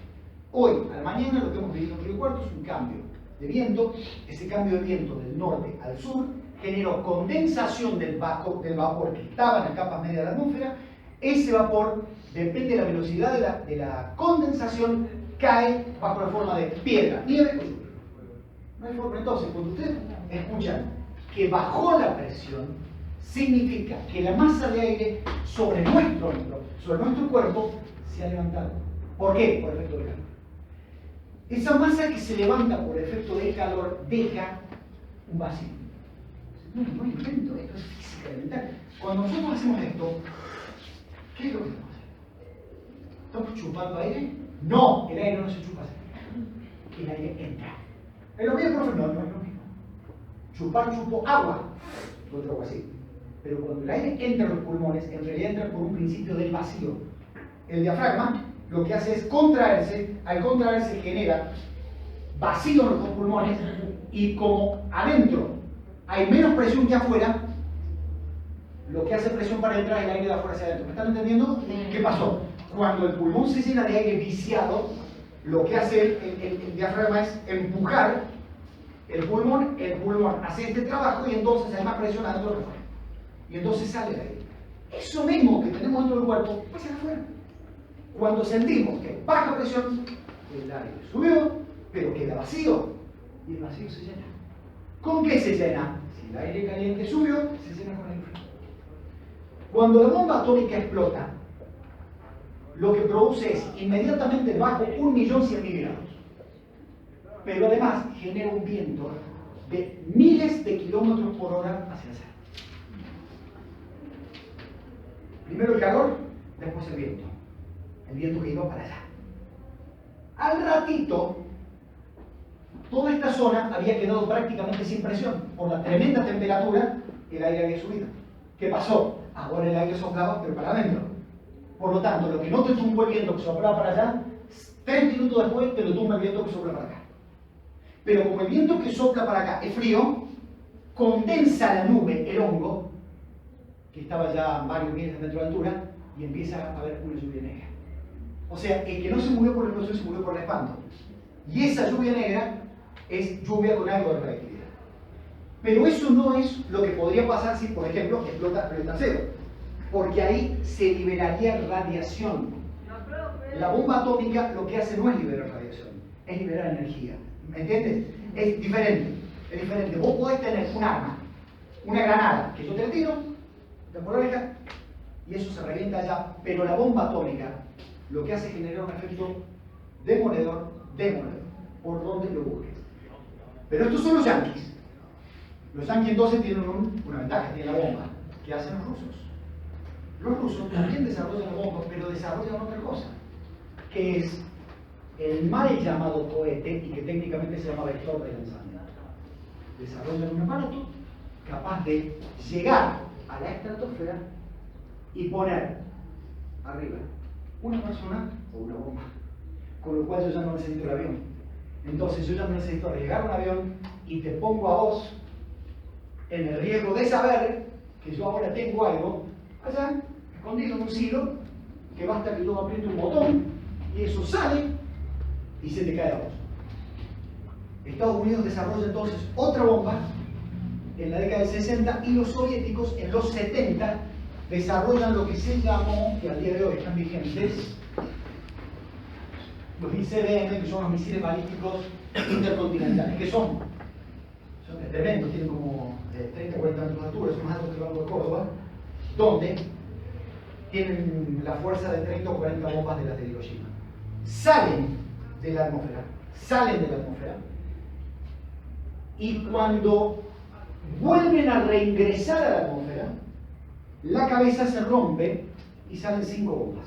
Hoy, a la mañana, lo que hemos vivido en Río Cuarto es un cambio de viento. Ese cambio de viento del norte al sur generó condensación del vapor que estaba en las capas medias de la atmósfera. Ese vapor, depende de la velocidad de la condensación, cae bajo la forma de piedra, nieve o lluvia. No hay forma. Entonces, cuando ustedes escuchan que bajó la presión, significa que la masa de aire sobre nuestro cuerpo se ha levantado. ¿Por qué? Por efecto del calor. Esa masa que se levanta por efecto del calor deja un vacío. No invento, esto es física elemental. Cuando nosotros hacemos esto, ¿qué es lo que estamos haciendo? ¿Estamos chupando aire? No, el aire no se chupa así. El aire entra. ¿Es lo mismo, profe? No es lo mismo. Chupo agua. Otro agua así. Pero cuando el aire entra en los pulmones, en realidad entra por un principio del vacío. El diafragma lo que hace es contraerse. Al contraerse genera vacío en los dos pulmones, y como adentro hay menos presión que afuera, lo que hace presión para entrar es el aire de afuera hacia adentro. ¿Me están entendiendo? ¿Qué pasó? Cuando el pulmón se llena de aire viciado, lo que hace el diafragma es empujar el pulmón hace este trabajo y entonces hay más presión adentro que afuera. Y entonces sale el aire. Eso mismo que tenemos dentro del cuerpo pasa afuera. Cuando sentimos que baja presión, el aire subió, pero queda vacío, y el vacío se llena. ¿Con qué se llena? Si el aire caliente subió, se llena con aire frío. Cuando la bomba atómica explota, lo que produce es inmediatamente bajo 1.100.000 grados. Pero además genera un viento de miles de kilómetros por hora hacia el centro. Primero el calor, después el viento. El viento que iba para allá. Al ratito, toda esta zona había quedado prácticamente sin presión. Por la tremenda temperatura, el aire había subido. ¿Qué pasó? Ahora el aire soplaba, pero para adentro. Por lo tanto, lo que no te tumbó el viento que soplaba para allá, 3 minutos después te lo tumba el viento que sopla para acá. Pero como el viento que sopla para acá es frío, condensa la nube, el hongo, que estaba ya a varios miles de metros de altura, y empieza a haber una lluvia negra. O sea, el que no se murió por la explosión se murió por el espanto. Y esa lluvia negra es lluvia con algo de radioactividad. Pero eso no es lo que podría pasar si, por ejemplo, explota cero. Porque ahí se liberaría radiación. La bomba atómica lo que hace no es liberar radiación, es liberar energía. ¿Me entiendes? Es diferente. Es diferente. Vos podés tener un arma, una granada, que yo te la tiro, te pongo la oreja, y eso se revienta allá. Pero la bomba atómica lo que hace es generar un efecto demoledor, por donde lo busques. Pero estos son los yanquis. Los yanquis entonces tienen una ventaja, tienen la bomba. ¿Qué hacen los rusos? Los rusos también desarrollan la bomba, pero desarrollan otra cosa, que es el mal llamado cohete, y que técnicamente se llama vector de lanzamiento. Desarrollan un aparato capaz de llegar a la estratosfera y poner arriba una persona o una bomba, con lo cual yo ya no necesito el avión. Entonces yo ya no necesito llegar a un avión y te pongo a vos en el riesgo de saber que yo ahora tengo algo allá, escondido en un silo, que basta que yo apriete un botón y eso sale y se te cae a vos. Estados Unidos desarrolla entonces otra bomba en la década del 60 y los soviéticos en los 70 desarrollan lo que se llamó, que al día de hoy están vigentes, los ICBM, que son los misiles balísticos intercontinentales. ¿Qué son? Son tremendos, tienen como 30 o 40 metros de altura, son más altos que el Banco de Córdoba, donde tienen la fuerza de 30 o 40 bombas de las de Hiroshima. Salen de la atmósfera, y cuando vuelven a reingresar a la atmósfera, la cabeza se rompe y salen 5 bombas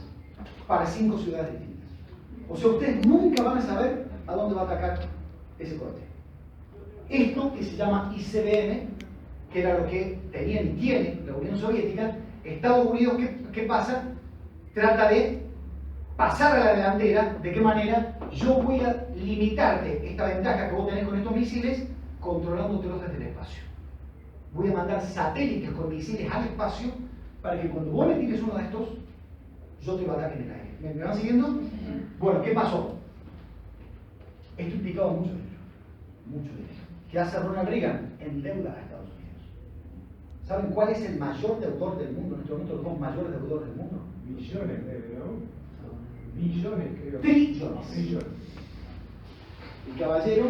para 5 ciudades distintas. O sea, ustedes nunca van a saber a dónde va a atacar ese cohete. Esto que se llama ICBM, que era lo que tenía y tiene la Unión Soviética, Estados Unidos, ¿qué pasa? Trata de pasar a la delantera. ¿De qué manera? Yo voy a limitarte esta ventaja que vos tenés con estos misiles, controlándotelos desde el espacio. Voy a mandar satélites con misiles al espacio para que cuando vos me tires uno de estos, yo te lo ataque en el aire. ¿Me van siguiendo? Bueno, ¿qué pasó? Esto implicaba mucho dinero. ¿Qué hace Ronald Reagan? Endeuda a Estados Unidos. ¿Saben cuál es el mayor deudor del mundo? En este momento, los dos mayores deudores del mundo. Millones, ¿no? Millones, creo. Trillones. El caballero,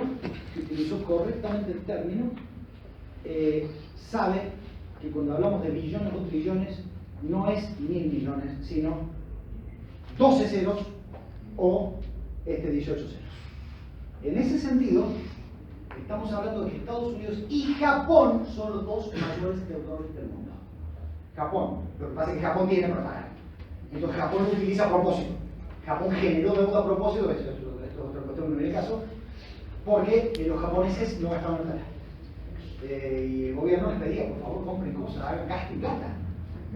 que utilizó correctamente el término, sabe que cuando hablamos de billones o trillones, no es 1.000 millones, sino 12 ceros o 18 ceros. En ese sentido, estamos hablando de que Estados Unidos y Japón son los dos mayores deudores del mundo. Japón, lo que pasa es que Japón tiene para pagar. Entonces Japón lo utiliza a propósito. Japón generó deuda a propósito, esto es otra cuestión en el caso, porque los japoneses no gastaban plata. Y el gobierno les pedía, por favor, compren cosas, hagan gasto y plata.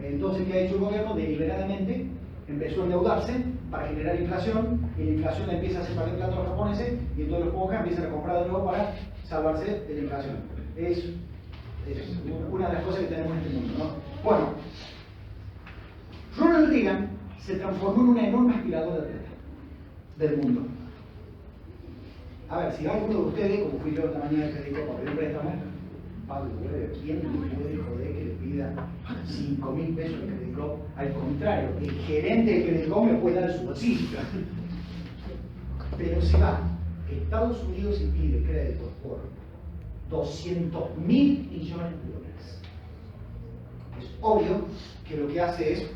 Entonces, ¿qué ha hecho el gobierno? Deliberadamente empezó a endeudarse para generar inflación, y la inflación empieza a hacer perder plata a los japoneses, y entonces los ponjas empiezan a comprar de nuevo para salvarse de la inflación. Es una de las cosas que tenemos en este mundo, ¿no? Bueno, Ronald Reagan se transformó en una enorme aspiradora de plata del mundo. A ver, si alguno de ustedes, como fui yo esta mañana que dijo para pedir un préstamo, Pablo, ¿quién le puede joder que le pida 5.000 pesos de Credit Club? Al contrario, el gerente de Credit Club me puede dar su bolsillo. Pero si va, Estados Unidos y pide créditos por 200.000 millones de dólares. Es obvio que lo que hace es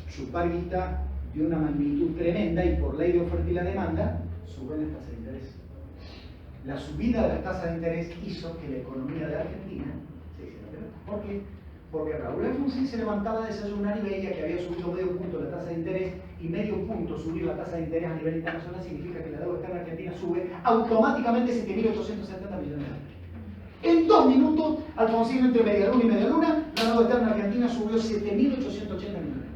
chupar guita de una magnitud tremenda, y por ley de oferta y la demanda suben las tasas de interés. La subida de las tasas de interés hizo que la economía de Argentina se hiciera peor. ¿Por qué? Porque Raúl Alfonsín se levantaba a desayunar y veía que había subido medio punto la tasa de interés, y medio punto subir la tasa de interés a nivel internacional significa que la deuda externa argentina sube automáticamente 7.870 millones de dólares. En 2 minutos, Alfonsín, entre media luna y media luna, la deuda externa argentina subió 7.880 millones de dólares.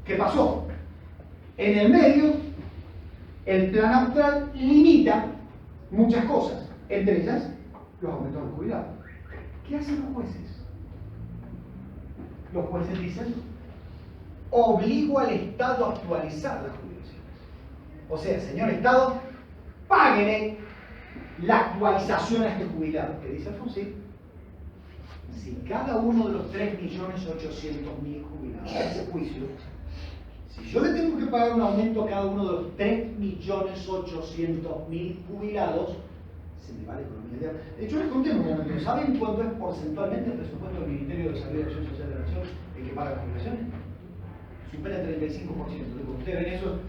¿Qué pasó? En el medio, el plan austral limita muchas cosas, entre ellas los aumentos de los jubilados. ¿Qué hacen los jueces? Los jueces dicen: obligo al Estado a actualizar las jubilaciones. O sea, señor Estado, páguele la actualización a este jubilado. ¿Qué dice Alfonsín? Si cada uno de los 3.800.000 jubilados hace juicio, si yo le tengo que pagar un aumento a cada uno de los 3.800.000 jubilados, se me va la economía. De hecho, les conté un momento. ¿Saben cuánto es porcentualmente el presupuesto del Ministerio de Salud y Acción Social de la Nación el que paga las jubilaciones? Supera el 35%. Cuando ustedes ven eso,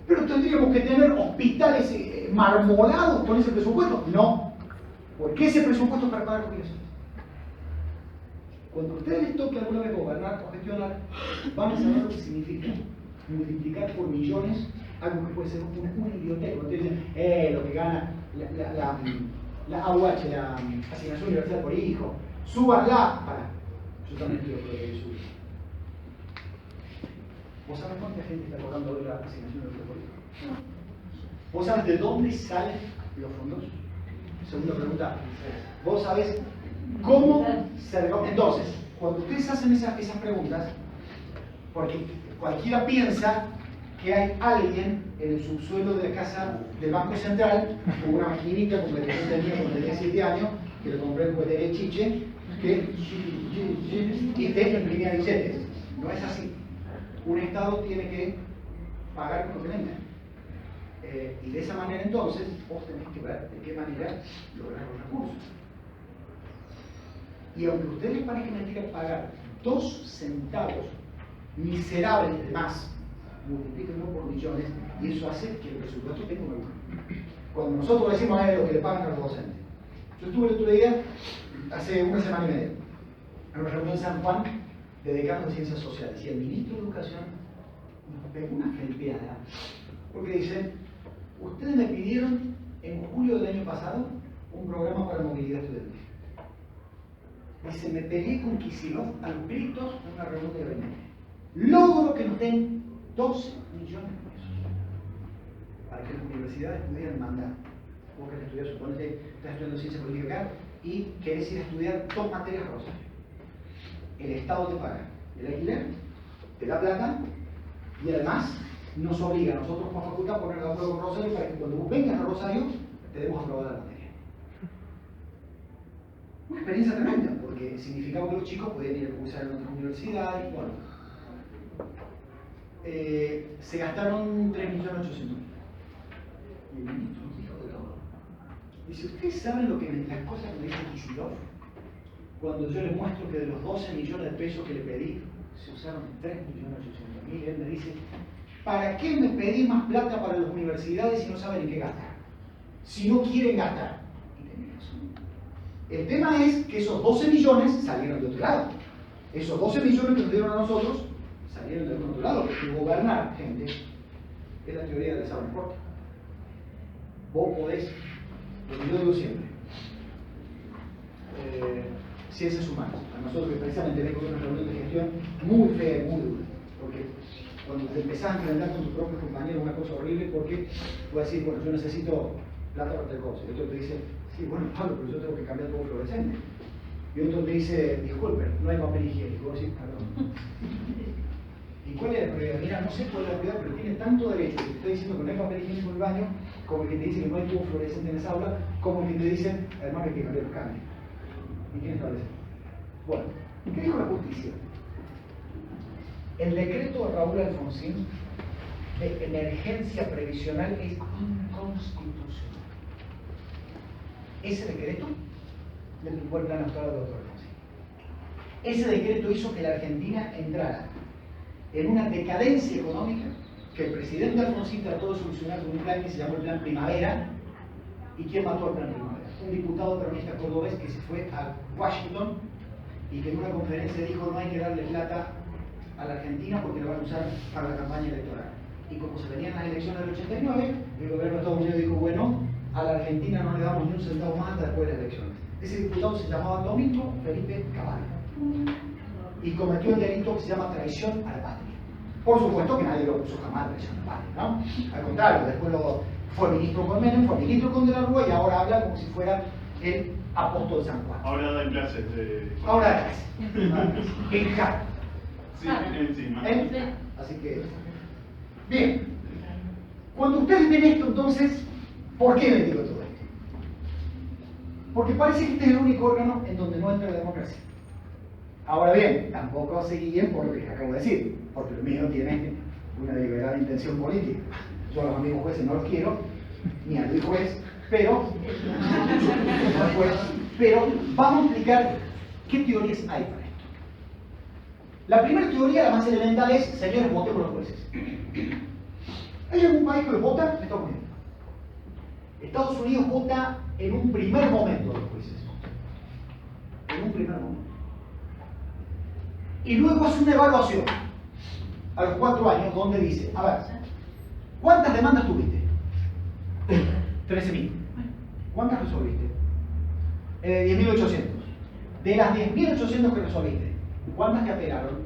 pero tendríamos que tener hospitales marmolados con ese presupuesto. No, porque ese presupuesto es para pagar jubilaciones. Cuando a ustedes les toque alguna vez gobernar o gestionar, van a saber lo que significa multiplicar por millones algo que puede ser una idiotez. Cuando ustedes dicen, lo que gana la AUH, la asignación universal por hijo, súbanla para. Yo también quiero que suba. ¿Vos sabés cuánta gente está cobrando hoy la asignación universal por hijo? ¿Vos sabés de dónde salen los fondos? Segunda pregunta. ¿Vos sabés cómo se recoge? Entonces, cuando ustedes hacen esas preguntas, porque cualquiera piensa que hay alguien en el subsuelo de la casa del Banco Central con una maquinita como la que yo tenía cuando tenía 7 años, que le compré en juguetería Chiche, que y te imprimía billetes. No es así. Un Estado tiene que pagar completamente. Y de esa manera entonces vos tenés que ver de qué manera lograr los recursos. Y aunque a ustedes les parezca mentira pagar 2 centavos miserables de más, multiplíquenlo por millones, y eso hace que el presupuesto tenga un valor. Cuando nosotros decimos lo que le pagan a los docentes. Yo estuve el otro día, hace una semana y media, en una reunión en San Juan de decanos de Ciencias Sociales, y el ministro de Educación nos pegó una felpeada, porque dice, ustedes me pidieron en julio del año pasado un programa para movilidad estudiantil. Dice, me peleé con Kicillof a los gritos en una reunión de gabinete. Logro que nos den 12 millones de pesos para que las universidades pudieran mandar. Vos querés estudiar, suponete, estás estudiando ciencia política acá y querés ir a estudiar 2 materias a Rosario. El Estado te paga el alquiler, te da plata y además nos obliga a nosotros como facultad a poner de acuerdo con Rosario para que cuando vos vengas a Rosario te demos aprobada la materia. Una experiencia tremenda, porque significaba que los chicos podían ir a cursar en otra universidad y bueno. Se gastaron 3.800.000. Y el ministro nos dijo de todo. Dice, ¿ustedes saben las cosas que me dice Kicillof? Cuando yo les muestro que de los 12 millones de pesos que le pedí, se usaron 3.800.000, él me dice, ¿para qué me pedí más plata para las universidades si no saben en qué gastar? Si no quieren gastar. Y tenía razón. El tema es que esos 12 millones salieron de otro lado. Esos 12 millones que nos dieron a nosotros salieron de otro lado, porque gobernar, gente, es la teoría del sabor corta. Vos podés, lo que yo digo siempre, ciencias humanas. A nosotros que precisamente vengo de una reunión de gestión muy fea y muy dura, porque cuando te empezás a enfrentar con tus propios compañeros una cosa horrible, porque puedes decir, bueno, yo necesito plata para tal cosa, y otro te dice, sí, bueno, Pablo, pero yo tengo que cambiar todo fluorescente. Y otro te dice, disculpe, no hay papel higiénico. Vos decís, perdón. ¿Y cuál es la prioridad? Mira, no sé cuál es la prioridad, pero tiene tanto derecho que te estoy diciendo que no hay papel higiénico en el baño, como el que te dice que no hay tubo fluorescente en esa aula, como el que te dice, además que hay que cambiar los cables. ¿Y quién establece? Bueno, ¿qué dijo la justicia? El decreto de Raúl Alfonsín de emergencia previsional es inconstitucional. Ese decreto le tumbó el plan actual al doctor Alfonsín. Ese decreto hizo que la Argentina entrara en una decadencia económica que el presidente Alfonsín trató de solucionar con un plan que se llamó el Plan Primavera. ¿Y quién mató al Plan Primavera? Un diputado peronista cordobés que se fue a Washington y que en una conferencia dijo no hay que darle plata a la Argentina porque lo van a usar para la campaña electoral. Y como se venían las elecciones del 89, el gobierno de Estados Unidos dijo, bueno, a la Argentina no le damos ni un centavo más hasta después de las elecciones. Ese diputado se llamaba Domingo Felipe Cavallo y cometió el delito que se llama traición a la patria. Por supuesto que nadie lo acusó jamás de traición a la patria, ¿no? Al contrario, después fue ministro con Menem, fue ministro con De la Rúa y ahora habla como si fuera el apóstol de San Juan. Ahora da clases. Ahora da clases. En Jara. Sí, encima. Así que, bien. Cuando ustedes ven esto, entonces, ¿por qué les digo todo esto? Porque parece que este es el único órgano en donde no entra la democracia. Ahora bien, tampoco se guíen por lo que les acabo de decir, porque lo mío tiene una deliberada intención política. Yo a los amigos jueces no los quiero, ni a Luis Juez, pero vamos a explicar qué teorías hay para esto. La primera teoría, la más elemental, es, señores, voten por los jueces. ¿Hay algún país que los vota? Estados Unidos. Estados Unidos vota en un primer momento a los jueces. En un primer momento. Y luego hace una evaluación a los 4 años donde dice, a ver, ¿cuántas demandas tuviste? 13.000. ¿Cuántas resolviste? 10.800. De las 10.800 que resolviste, ¿cuántas te apelaron?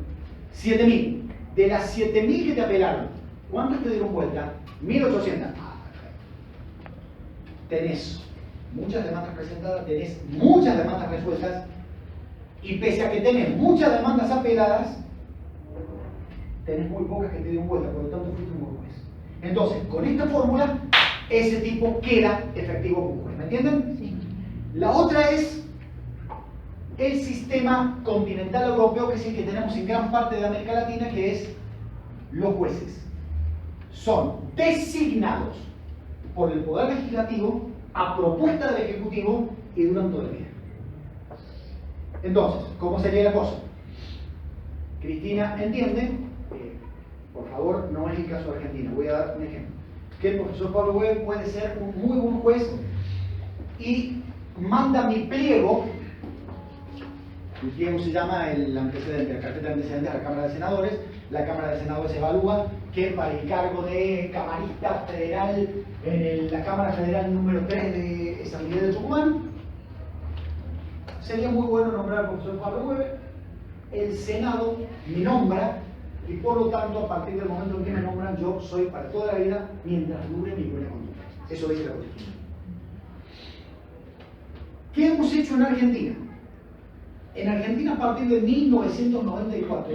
7.000. De las 7.000 que te apelaron, ¿cuántas te dieron vuelta? 1.800. Tenés muchas demandas presentadas, tenés muchas demandas resueltas, y pese a que tenés muchas demandas apeladas, tenés muy pocas que te dieron vuelta, por lo tanto fuiste un buen juez. Entonces, con esta fórmula, ese tipo queda efectivo como juez. ¿Me entienden? Sí. La otra es el sistema continental europeo, que es el que tenemos en gran parte de América Latina, que es los jueces. Son designados por el Poder Legislativo a propuesta del Ejecutivo y duran todo el día. Entonces, ¿cómo sería la cosa? Cristina entiende, por favor, no es el caso de Argentina, voy a dar un ejemplo, que el profesor Pablo Weber puede ser un muy buen juez y manda mi pliego. El pliego se llama el antecedente, la carpeta de antecedentes a la Cámara de Senadores. La Cámara de Senadores evalúa que para el cargo de camarista federal en la Cámara Federal número 3 de San Miguel de Tucumán, sería muy bueno nombrar al profesor Pablo Weber. El Senado me nombra y por lo tanto, a partir del momento en que me nombran, yo soy para toda la vida mientras dure mi buena conducta. Eso dice la Constitución. ¿Qué hemos hecho en Argentina? En Argentina, a partir de 1994,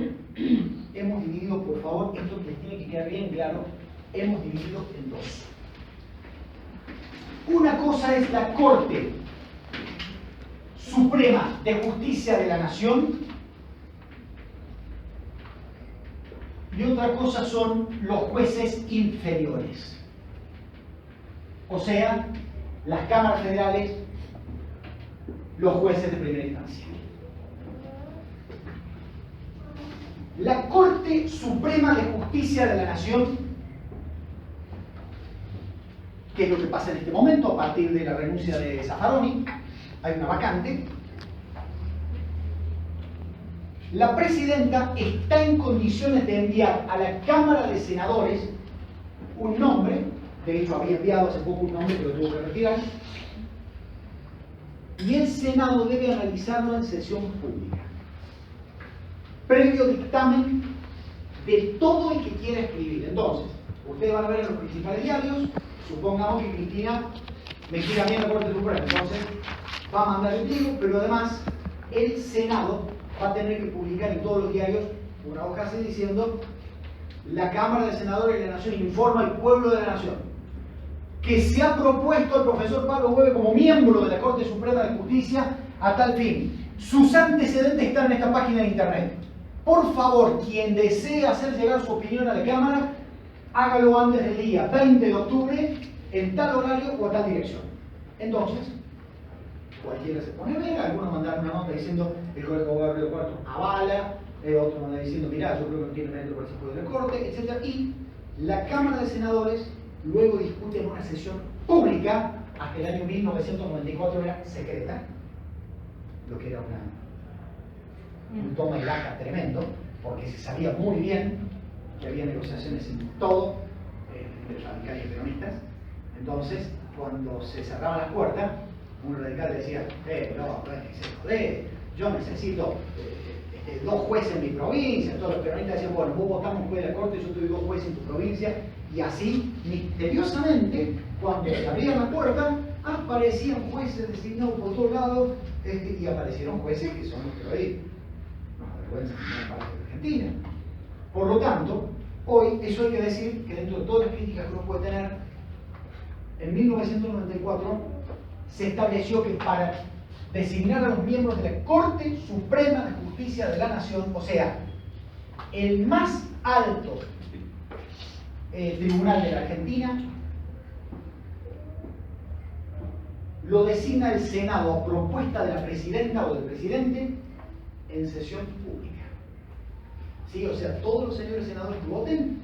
hemos dividido, por favor, esto que les tiene que quedar bien claro, hemos dividido en dos. Una cosa es la Corte Suprema de Justicia de la Nación y otra cosa son los jueces inferiores. O sea, las cámaras federales, los jueces de primera instancia. La Corte Suprema de Justicia de la Nación, que es lo que pasa en este momento a partir de la renuncia de Zaffaroni, hay una vacante. La presidenta está en condiciones de enviar a la Cámara de Senadores un nombre, de hecho había enviado hace poco un nombre que lo tuvo que retirar, y el Senado debe analizarlo en sesión pública, previo dictamen de todo el que quiera escribir. Entonces, ustedes van a ver en los principales diarios, supongamos que Cristina me quiere a mí en la Corte Suprema, entonces va a mandar el pliego, pero además el Senado va a tener que publicar en todos los diarios una hoja así diciendo: la Cámara de Senadores de la Nación informa al pueblo de la Nación que se ha propuesto al profesor Pablo Weber como miembro de la Corte Suprema de Justicia a tal fin. Sus antecedentes están en esta página de internet. Por favor, quien desee hacer llegar su opinión a la Cámara, hágalo antes del día 20 de octubre, en tal horario o a tal dirección. Entonces, cualquiera se pone a ver, algunos mandaron una nota diciendo el Colegio de Abogados Río Cuarto avala, otro manda diciendo mirá, yo creo que no tiene mérito para el de la Corte, etc. Y la Cámara de Senadores luego discute en una sesión pública, hasta el año 1994 era secreta, lo que era un toma y daca tremendo, porque se sabía muy bien que había negociaciones en todo, entre radicales y peronistas. Entonces, cuando se cerraban las puertas, un radical decía: no, yo necesito 2 jueces en mi provincia. Todos los peronistas decían: bueno, vos votamos un juez de la Corte y yo te doy 2 jueces en tu provincia. Y así, misteriosamente, cuando se abrían la puerta, aparecían jueces designados por todos lados, y aparecieron jueces que son los que hoy nos avergüenzan en gran parte de Argentina. Por lo tanto, hoy eso hay que decir que dentro de todas las críticas que uno puede tener, en 1994 se estableció que para designar a los miembros de la Corte Suprema de Justicia de la Nación, o sea, el más alto tribunal de la Argentina, lo designa el Senado a propuesta de la presidenta o del presidente en sesión pública. ¿Sí? O sea, todos los señores senadores que voten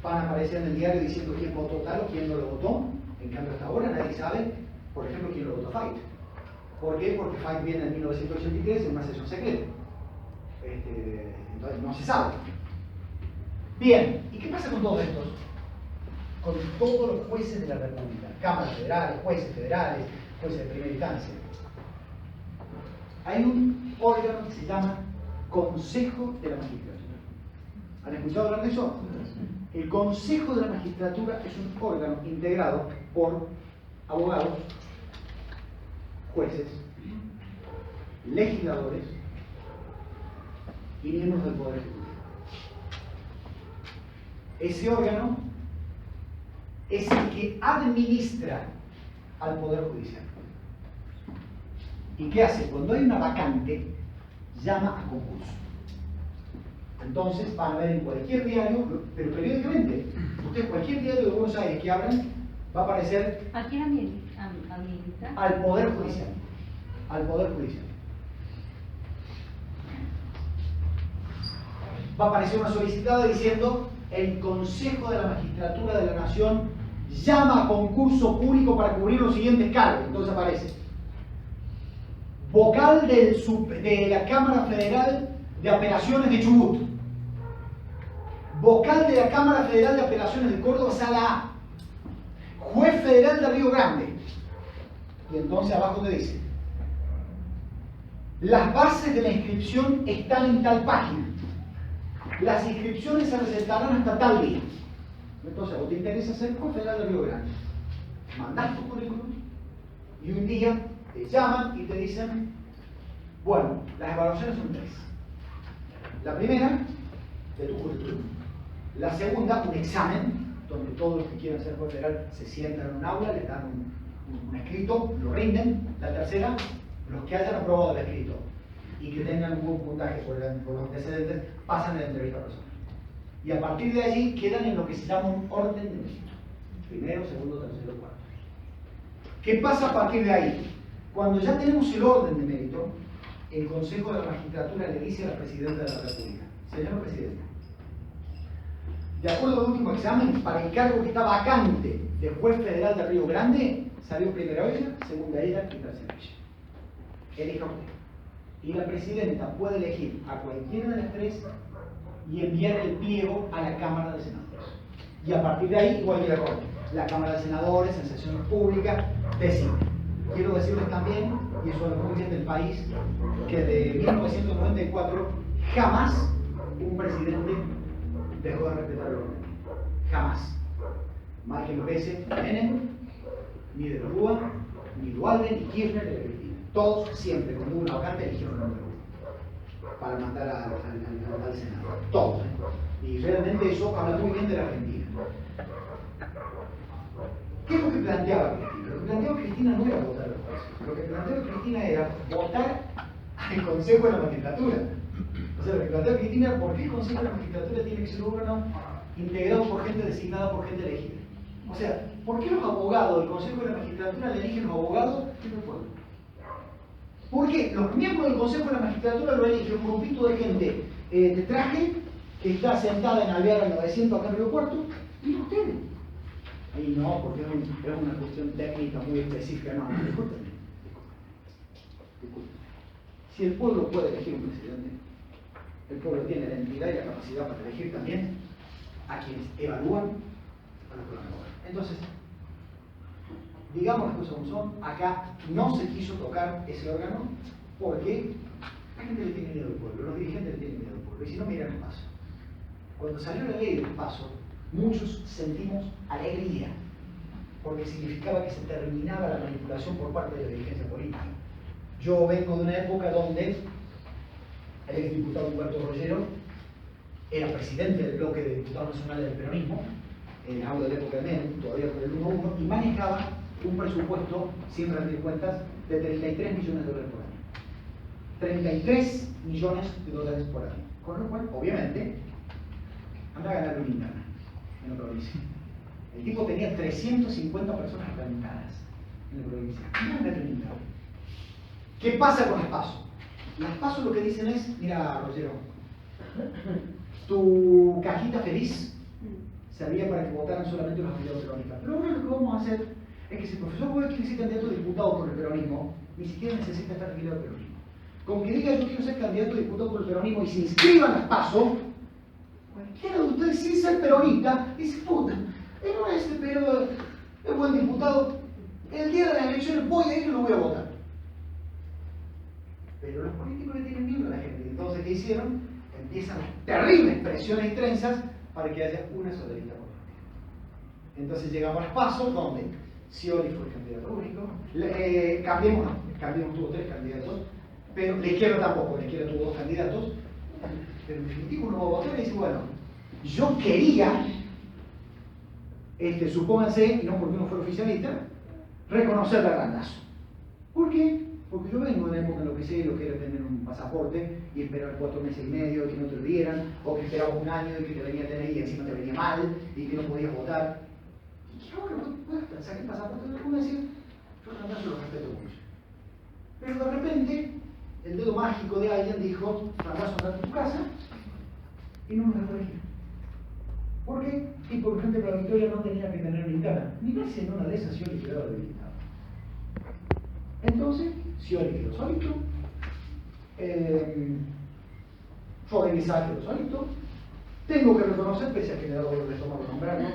van a aparecer en el diario diciendo quién votó tal o quién no lo votó. En cambio, hasta ahora nadie sabe, por ejemplo, quién lo votó Fait. ¿Por qué? Porque Fait viene en 1983 en una sesión secreta. Entonces no se sabe. Bien, ¿y qué pasa con todos estos? Con todos los jueces de la República, cámaras federales, jueces de primera instancia. Hay un órgano que se llama Consejo de la Magistratura. ¿Han escuchado hablar de eso? El Consejo de la Magistratura es un órgano integrado por abogados, jueces, legisladores y miembros del Poder Ejecutivo. Ese órgano es el que administra al Poder Judicial. ¿Y qué hace? Cuando hay una vacante, llama a concurso. Entonces van a ver en cualquier diario, pero periódicamente, ustedes cualquier diario de Buenos Aires que abran, va a aparecer ¿A quién habilita? al Poder Judicial. Al Poder Judicial. Va a aparecer una solicitada diciendo: el Consejo de la Magistratura de la Nación llama a concurso público para cubrir los siguientes cargos. Entonces aparece vocal de la Cámara Federal de Apelaciones de Chubut, vocal de la Cámara Federal de Apelaciones de Córdoba, Sala A, juez federal de Río Grande. Y entonces abajo te dice: las bases de la inscripción están en tal página. Las inscripciones se presentarán hasta tal día. Entonces, ¿o te interesa ser juez federal de Río Grande? Mandás tu currículum y un día te llaman y te dicen: bueno, las evaluaciones son 3. La primera, de tu currículum. La segunda, un examen, donde todos los que quieran ser juez federal se sientan en un aula, les dan un escrito, lo rinden. La tercera, los que hayan aprobado el escrito y que tengan un buen puntaje por los antecedentes, pasan en la entrevista personal. Y a partir de allí quedan en lo que se llama un orden de mérito. Primero, segundo, tercero, cuarto. ¿Qué pasa a partir de ahí? Cuando ya tenemos el orden de mérito, el Consejo de la Magistratura le dice a la Presidenta de la República: señora Presidenta, de acuerdo al último examen, para el cargo que está vacante de juez federal de Río Grande, salió primero ella, segunda ella y tercera ella. Elija usted. Y la Presidenta puede elegir a cualquiera de las 3 y enviar el pliego a la Cámara de Senadores. Y a partir de ahí, igual que la Corte, la Cámara de Senadores, en sesiones públicas, decide. Quiero decirles también, y eso es lo que del país, que de 1994 jamás un presidente dejó de respetar el orden. Jamás. Más que lo pese Menem, ni de la Rúa, ni Dualde, ni Kirchner, ni Cristina. Todos siempre, cuando hubo una vacante, eligieron el nombre para mandar al Senado. Todos. Y realmente eso habla muy bien de la Argentina. ¿Qué es lo que planteaba Cristina? Lo que planteaba Cristina no era votar a los jueces. Lo que planteaba Cristina era votar al Consejo de la Magistratura. O sea, lo que planteaba Cristina era: ¿por qué el Consejo de la Magistratura tiene que ser un órgano integrado por gente designada, por gente elegida? O sea, ¿por qué los abogados del Consejo de la Magistratura le eligen los abogados del pueblo? ¿Por qué? Los miembros del Consejo de la Magistratura lo elige un grupito de gente de traje que está sentada en Alvear al 900 acá en Río Cuarto, y ustedes. Ahí no, porque es una cuestión técnica muy específica. No, discúlpenme. Si el pueblo puede elegir un presidente, el pueblo tiene la entidad y la capacidad para elegir también a quienes evalúan a los colaboradores. Entonces, digamos las cosas como son, acá no se quiso tocar ese órgano porque la gente le tiene miedo al pueblo, los dirigentes le tienen miedo al pueblo. Y si no, miran el paso. Cuando salió la ley del paso, muchos sentimos alegría, porque significaba que se terminaba la manipulación por parte de la dirigencia política. Yo vengo de una época donde el exdiputado Humberto Rollero era presidente del bloque de diputados nacionales del peronismo, hablo de la época de Menem, todavía con el 1-1, y manejaba un presupuesto, sin rendir cuentas, de 33 millones de dólares por año. 33 millones de dólares por año. Con lo cual, obviamente, anda a ganar una interna en la provincia. El tipo tenía 350 personas plantadas en la provincia. Anda a ganar una interna. ¿Qué pasa con las PASO? Las PASO lo que dicen es: mira, Rollero, tu cajita feliz servía para que votaran solamente los afiliados peronistas. Pero ahora lo que vamos a hacer es que si el profesor Boe quiere ser candidato a diputado por el peronismo, ni siquiera necesita estar afiliado al peronismo. Con que diga: yo quiero ser candidato a diputado por el peronismo, y se inscriban las PASO, cualquiera de ustedes sin ser peronista dice: puta, no es pero es buen diputado, el día de las elecciones voy a ir y lo voy a votar. Pero los políticos le tienen miedo a la gente. Entonces, ¿qué hicieron? Empiezan las terribles presiones y trenzas para que haya una sola lista por partido. Entonces llegamos a las PASO, donde Scioli fue el candidato único, Cambiemos tuvo 3 candidatos, pero la izquierda tampoco, la izquierda tuvo 2 candidatos, pero en definitiva uno va a votar y dice: bueno, yo quería, supónganse, y no porque uno fuera oficialista, reconocer a Randazzo. ¿Por qué? Porque yo vengo de una época en lo que sé lo que era tener un pasaporte y esperar 4 meses y medio y que no te lo dieran, o que esperabas un año y que te venía a tener y encima te venía mal y que no podías votar. Y que ahora vos puedes pensar que el pasaporte no es como decir, yo no lo respeto mucho. Pero de repente, el dedo mágico de alguien dijo, Fracaso, andate a tu casa y no nos dejó elegir. ¿Por qué? Y porque gente para Victoria no tenía que tener ventana. Ni más en una de esas Scioli quedaba debilitado. Entonces, Scioli quedó solito, Rodríguez quedó solito. Tengo que reconocer, pese a que le he dado dolor de estómago nombrarlo,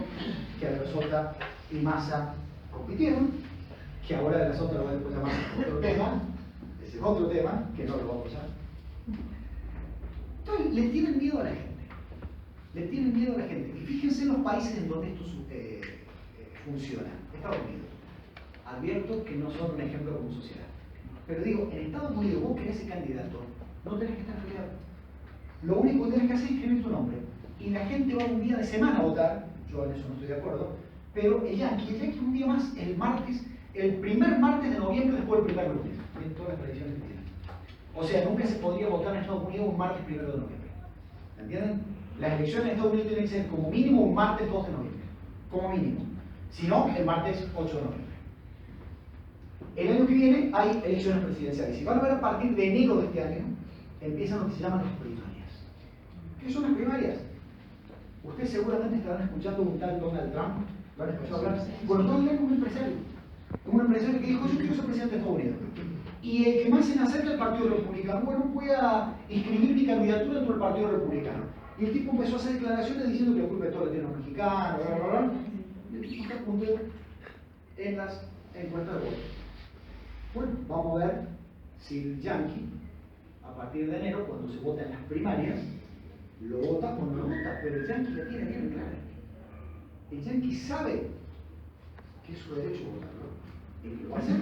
que De la Sota y Massa compitieron, que ahora De la Sota lo voy a después llamar otro tema, ese es otro tema, que no lo vamos a usar. Entonces, le tienen miedo a la gente. Le tienen miedo a la gente. Y fíjense en los países en donde esto funciona. Estados Unidos. Advierto que no son un ejemplo como sociedad. Pero digo, en Estados Unidos vos querés ser candidato, no tenés que estar afiliado. Lo único que tenés que hacer es escribir tu nombre. Y la gente va un día de semana a votar, yo en eso no estoy de acuerdo, pero el Yankee un día más, el martes, el primer martes de noviembre después del primer lunes. En todas las tradiciones que tienen. O sea, nunca se podría votar en Estados Unidos un martes 1 de noviembre. ¿Entienden? Las elecciones en Estados Unidos tienen que ser como mínimo un martes 2 de noviembre. Como mínimo. Si no, el martes 8 de noviembre. El año que viene hay elecciones presidenciales. Y van a ver a partir de enero de este año, empiezan lo que se llaman las primarias. ¿Qué son las primarias? Ustedes seguramente estarán escuchando un tal Donald Trump. ¿Lo han escuchado hablar? Bueno, Donald Trump es un empresario. Es un empresario que dijo, yo quiero ser presidente de Estados Unidos. Y el que más se me acerca al Partido Republicano, bueno, voy a inscribir mi candidatura dentro del Partido Republicano. Y el tipo empezó a hacer declaraciones diciendo que la culpa de todo la tienen los mexicanos, bla, bla, bla. Y el tipo está puntero en las encuestas de voto. Bueno, vamos a ver si el Yankee, a partir de enero, cuando se vota en las primarias, lo vota o no lo vota. Pero el Yankee la tiene bien clara. El Yankee sabe que es su derecho votar, ¿no? Y lo va a hacer.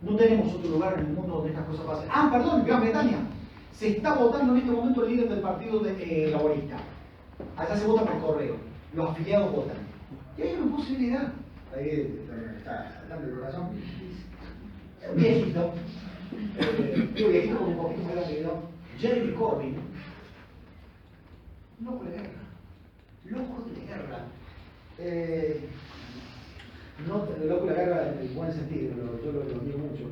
No tenemos otro lugar en el mundo donde estas cosas pasen. Ah, perdón, Gran Bretaña. Se está votando en este momento el líder del partido laborista. Allá se vota por correo. Los afiliados votan. Y hay una posibilidad. Ahí está dando el corazón. Viejito. Viejito con un poquito más grande que yo. Jeremy Corbyn. Loco de guerra. Loco de guerra. No, loco de la guerra en el buen sentido, yo lo admiro mucho.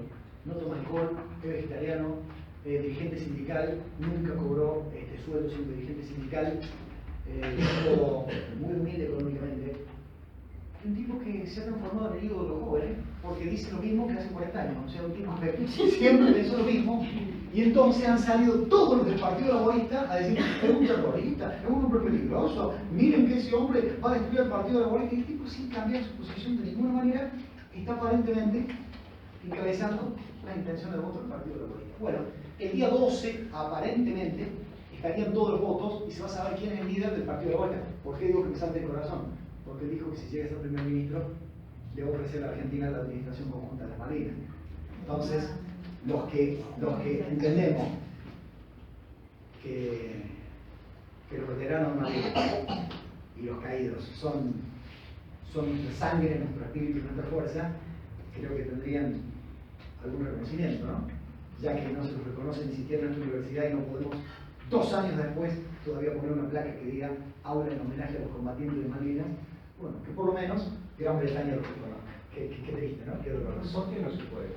No toma alcohol, es vegetariano, dirigente sindical, nunca cobró sueldo siendo dirigente sindical, muy humilde económicamente. Un tipo que se ha transformado en el ídolo de los jóvenes, porque dice lo mismo que hace 40 años, o sea, un tipo que siempre pensó lo mismo, y entonces han salido todos los del Partido Laborista a decir, es un terrorista, es un hombre peligroso, miren que ese hombre va a destruir al Partido Laborista, y el tipo sin cambiar su posición de ninguna manera, está aparentemente encabezando la intención del voto del Partido Laborista. Bueno, el día 12, aparentemente, estarían todos los votos y se va a saber quién es el líder del Partido Laborista. ¿Por qué digo que me salte el corazón? Porque él dijo que si llega a ser primer ministro, le va a ofrecer a la Argentina la administración conjunta de las Malvinas. Entonces, los que entendemos que los veteranos Malvinas y los caídos son nuestra sangre, nuestro espíritu y nuestra fuerza, creo que tendrían algún reconocimiento, ¿no? Ya que no se los reconoce ni siquiera en nuestra universidad y no podemos, 2 años después, todavía poner una placa que diga aula en homenaje a los combatientes de Malvinas. Bueno, que por lo menos Gran Bretaña lo reconozca. Qué triste, ¿no? Qué doloroso. ¿Por qué no se puede?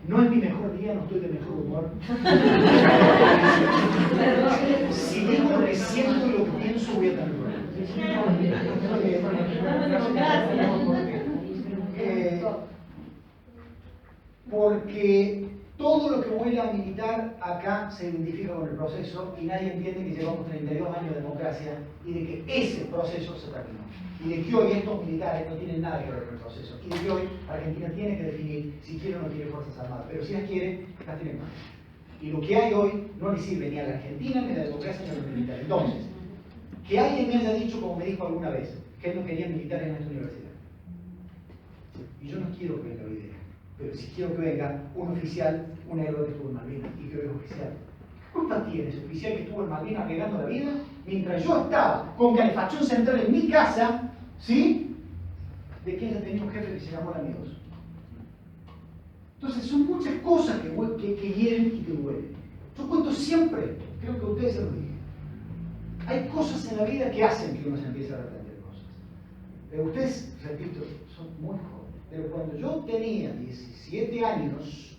No es mi mejor día, no estoy de mejor humor. Si digo resiento lo que pienso, voy a tener porque todo lo que huele a militar acá se identifica con el proceso y nadie entiende que llevamos 32 años de democracia y de que ese proceso se terminó. Y de que hoy estos militares no tienen nada que ver con el proceso. Y de que hoy Argentina tiene que definir si quiere o no quiere Fuerzas Armadas. Pero si las quiere, las tiene más. Y lo que hay hoy no le sirve ni a la Argentina, ni a la democracia, ni a los militares. Entonces, que alguien me haya dicho, como me dijo alguna vez, que él no quería militares en esta universidad. Y yo no quiero que venga la idea. Pero si quiero que venga un oficial, un héroe que estuvo en Malvinas y que hoy es oficial. ¿Qué culpa tiene ese oficial que estuvo en Malvinas arriesgando la vida mientras yo estaba con calefacción central en mi casa, ¿sí? De que ella tenía un jefe que se llamó Amigos? Entonces son muchas cosas que hieren y que duelen. Yo cuento siempre, creo que a ustedes se lo dije, hay cosas en la vida que hacen que uno se empiece a arrepentir de cosas. Ustedes, repito, son muy jóvenes, pero cuando yo tenía 17 años,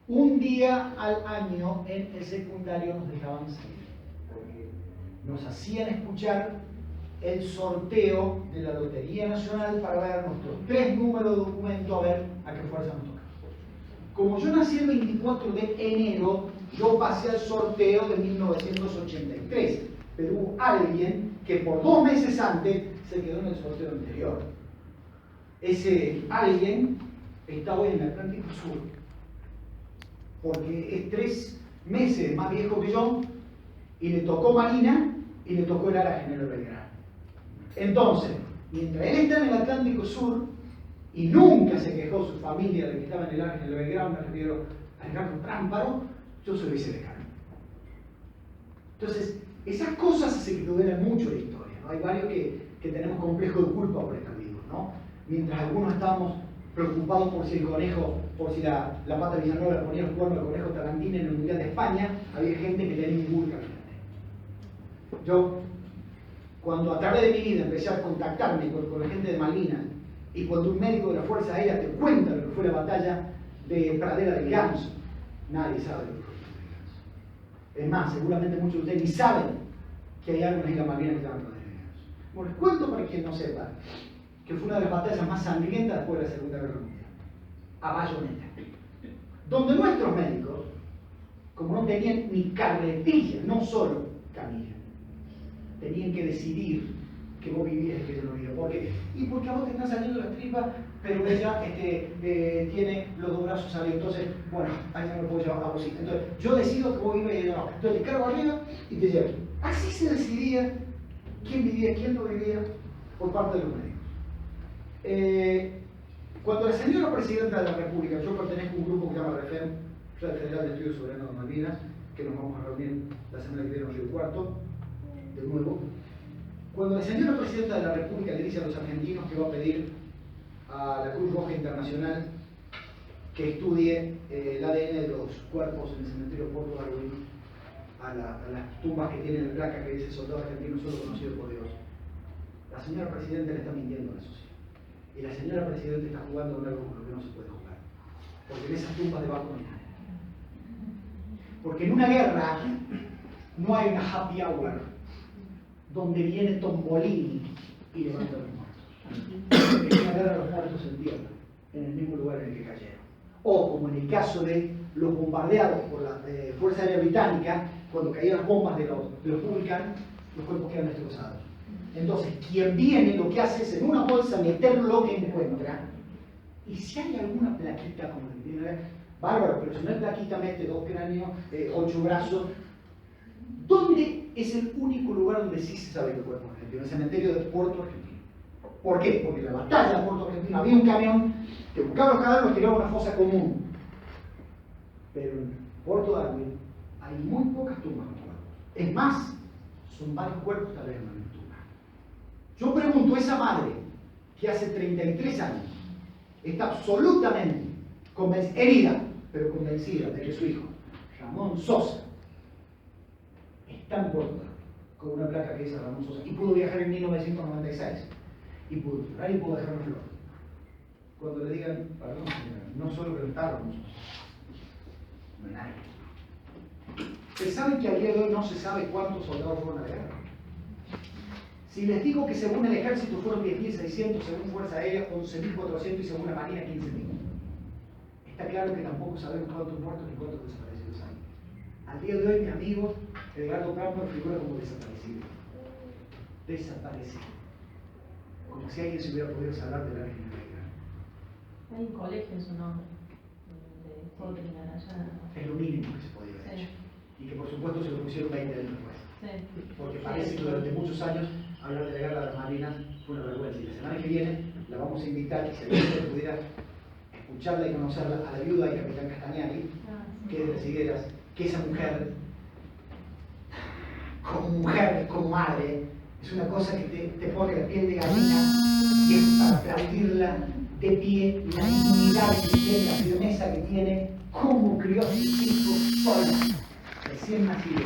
un día al año en el secundario nos dejaban salir, porque nos hacían escuchar el sorteo de la Lotería Nacional para ver nuestros 3 números de documento, a ver a qué fuerza nos tocaba. Como yo nací el 24 de enero, yo pasé al sorteo de 1983, pero hubo alguien que por 2 meses antes se quedó en el sorteo anterior. Ese alguien está hoy en el Atlántico Sur, porque es 3 meses más viejo que yo, y le tocó Marina y le tocó el ARA General Belgrano. Entonces, mientras él está en el Atlántico Sur, y nunca se quejó su familia de que estaba en el ARA General Belgrano, me refiero a Ricardo Trámparo, yo soy vicedecano. Entonces, esas cosas hacen que duelen mucho la historia, ¿no? Hay varios que tenemos complejo de culpa por estar vivos, ¿no? Mientras algunos estábamos preocupados por si el conejo, por si la Pata Villanueva le ponía los cuernos al conejo Tarantino en el Mundial de España, había gente que tenía ningún caminante. Yo, cuando a través de mi vida empecé a contactarme con la gente de Malvinas, y cuando un médico de la Fuerza Aérea te cuenta lo que fue la batalla de Pradera del Ganso, nadie sabe lo que fue Pradera del Ganso. Es más, seguramente muchos de ustedes ni saben que hay algo en las Islas Malvinas que se llama Pradera del Ganso. Bueno, les cuento para quien no sepa que fue una de las batallas más sangrientas después de la Segunda Guerra Mundial, a bayoneta, donde nuestros médicos, como no tenían ni carretilla, no solo camilla, tenían que decidir que vos vivías y que ella no vivía. ¿Por qué? Y porque a vos te están saliendo las tripas, pero ella tiene los 2 brazos abiertos. Entonces, bueno, ahí no lo puedo llevar a vos. Entonces, yo decido que vos vivas y ella no. Entonces, te cargo arriba y te llevo. Así se decidía quién vivía, quién no vivía por parte de los médicos. Cuando la señora Presidenta de la República, yo pertenezco a un grupo que se llama REFEM, Red Federal de Estudios Soberanos de Malvinas, que nos vamos a reunir la semana que viene en Río Cuarto, de nuevo. Cuando la señora Presidenta de la República le dice a los argentinos que va a pedir a la Cruz Roja Internacional que estudie el ADN de los cuerpos en el cementerio Puerto Darwin, a las tumbas que tienen el placa que dice soldado argentino solo conocido por Dios, la señora Presidenta le está mintiendo a la sociedad. Y la señora Presidenta está jugando con algo con lo que no se puede jugar. Porque en esas tumbas debajo no hay nada. Porque en una guerra no hay una happy hour donde viene Tombolini y levanta a los muertos. En una guerra los muertos se entierran en el mismo lugar en el que cayeron. O como en el caso de los bombardeados por la Fuerza Aérea Británica, cuando caían las bombas de los Hurricanes, los cuerpos quedan destrozados. Entonces, quien viene lo que hace es en una bolsa meter lo que encuentra, y si hay alguna plaquita, como le tiene, bárbaro, pero si no hay plaquita, mete 2 cráneos, 8 brazos. ¿Dónde es el único lugar donde sí se sabe que el cuerpo argentino? El cementerio de Puerto Argentino. ¿Por qué? Porque en la batalla de Puerto Argentino había un camión que buscaba los cadáveres y los tiraba a una fosa común. Pero en Puerto Darwin hay muy pocas tumbas con cuerpos. Es más, son varios cuerpos tal vez en una misma tumba. Yo pregunto a esa madre que hace 33 años está absolutamente convencida, herida, pero convencida de que su hijo, Ramón Sosa, está en Puerto Darwin, con una placa que dice Ramón Sosa, y pudo viajar en 1996, y pudo llorar y pudo dejar una flor. Cuando le digan, perdón señora, no solo que no está Ramón Sosa, no hay nadie. ¿Ustedes saben que al día de hoy no se sabe cuántos soldados fueron a la guerra? Si les digo que según el ejército fueron 10.600, según Fuerza Aérea 11.400 y según la Marina 15.000. Está claro que tampoco sabemos cuántos muertos ni cuántos desaparecidos hay. Al día de hoy, mi amigo Edgardo Campo figura como desaparecido. Desaparecido. Como si alguien se hubiera podido salvar de la Argentina. Hay un colegio en su nombre, de Podrigan allá. Es lo mínimo que se podía haber hecho. Y que por supuesto se lo pusieron 20 años después. Porque parece que durante muchos años hablar de la guerra de las Malvinas fue una vergüenza. Y la semana que viene la vamos a invitar, y si alguien pudiera escucharla y conocerla, a la viuda del capitán Castagnari, que es de Figueras, que esa mujer, como madre, es una cosa que te pone la piel de gallina y es para aplaudirla de pie la dignidad que tiene, la firmeza que tiene, cómo crió a sus hijos sola, recién nacido,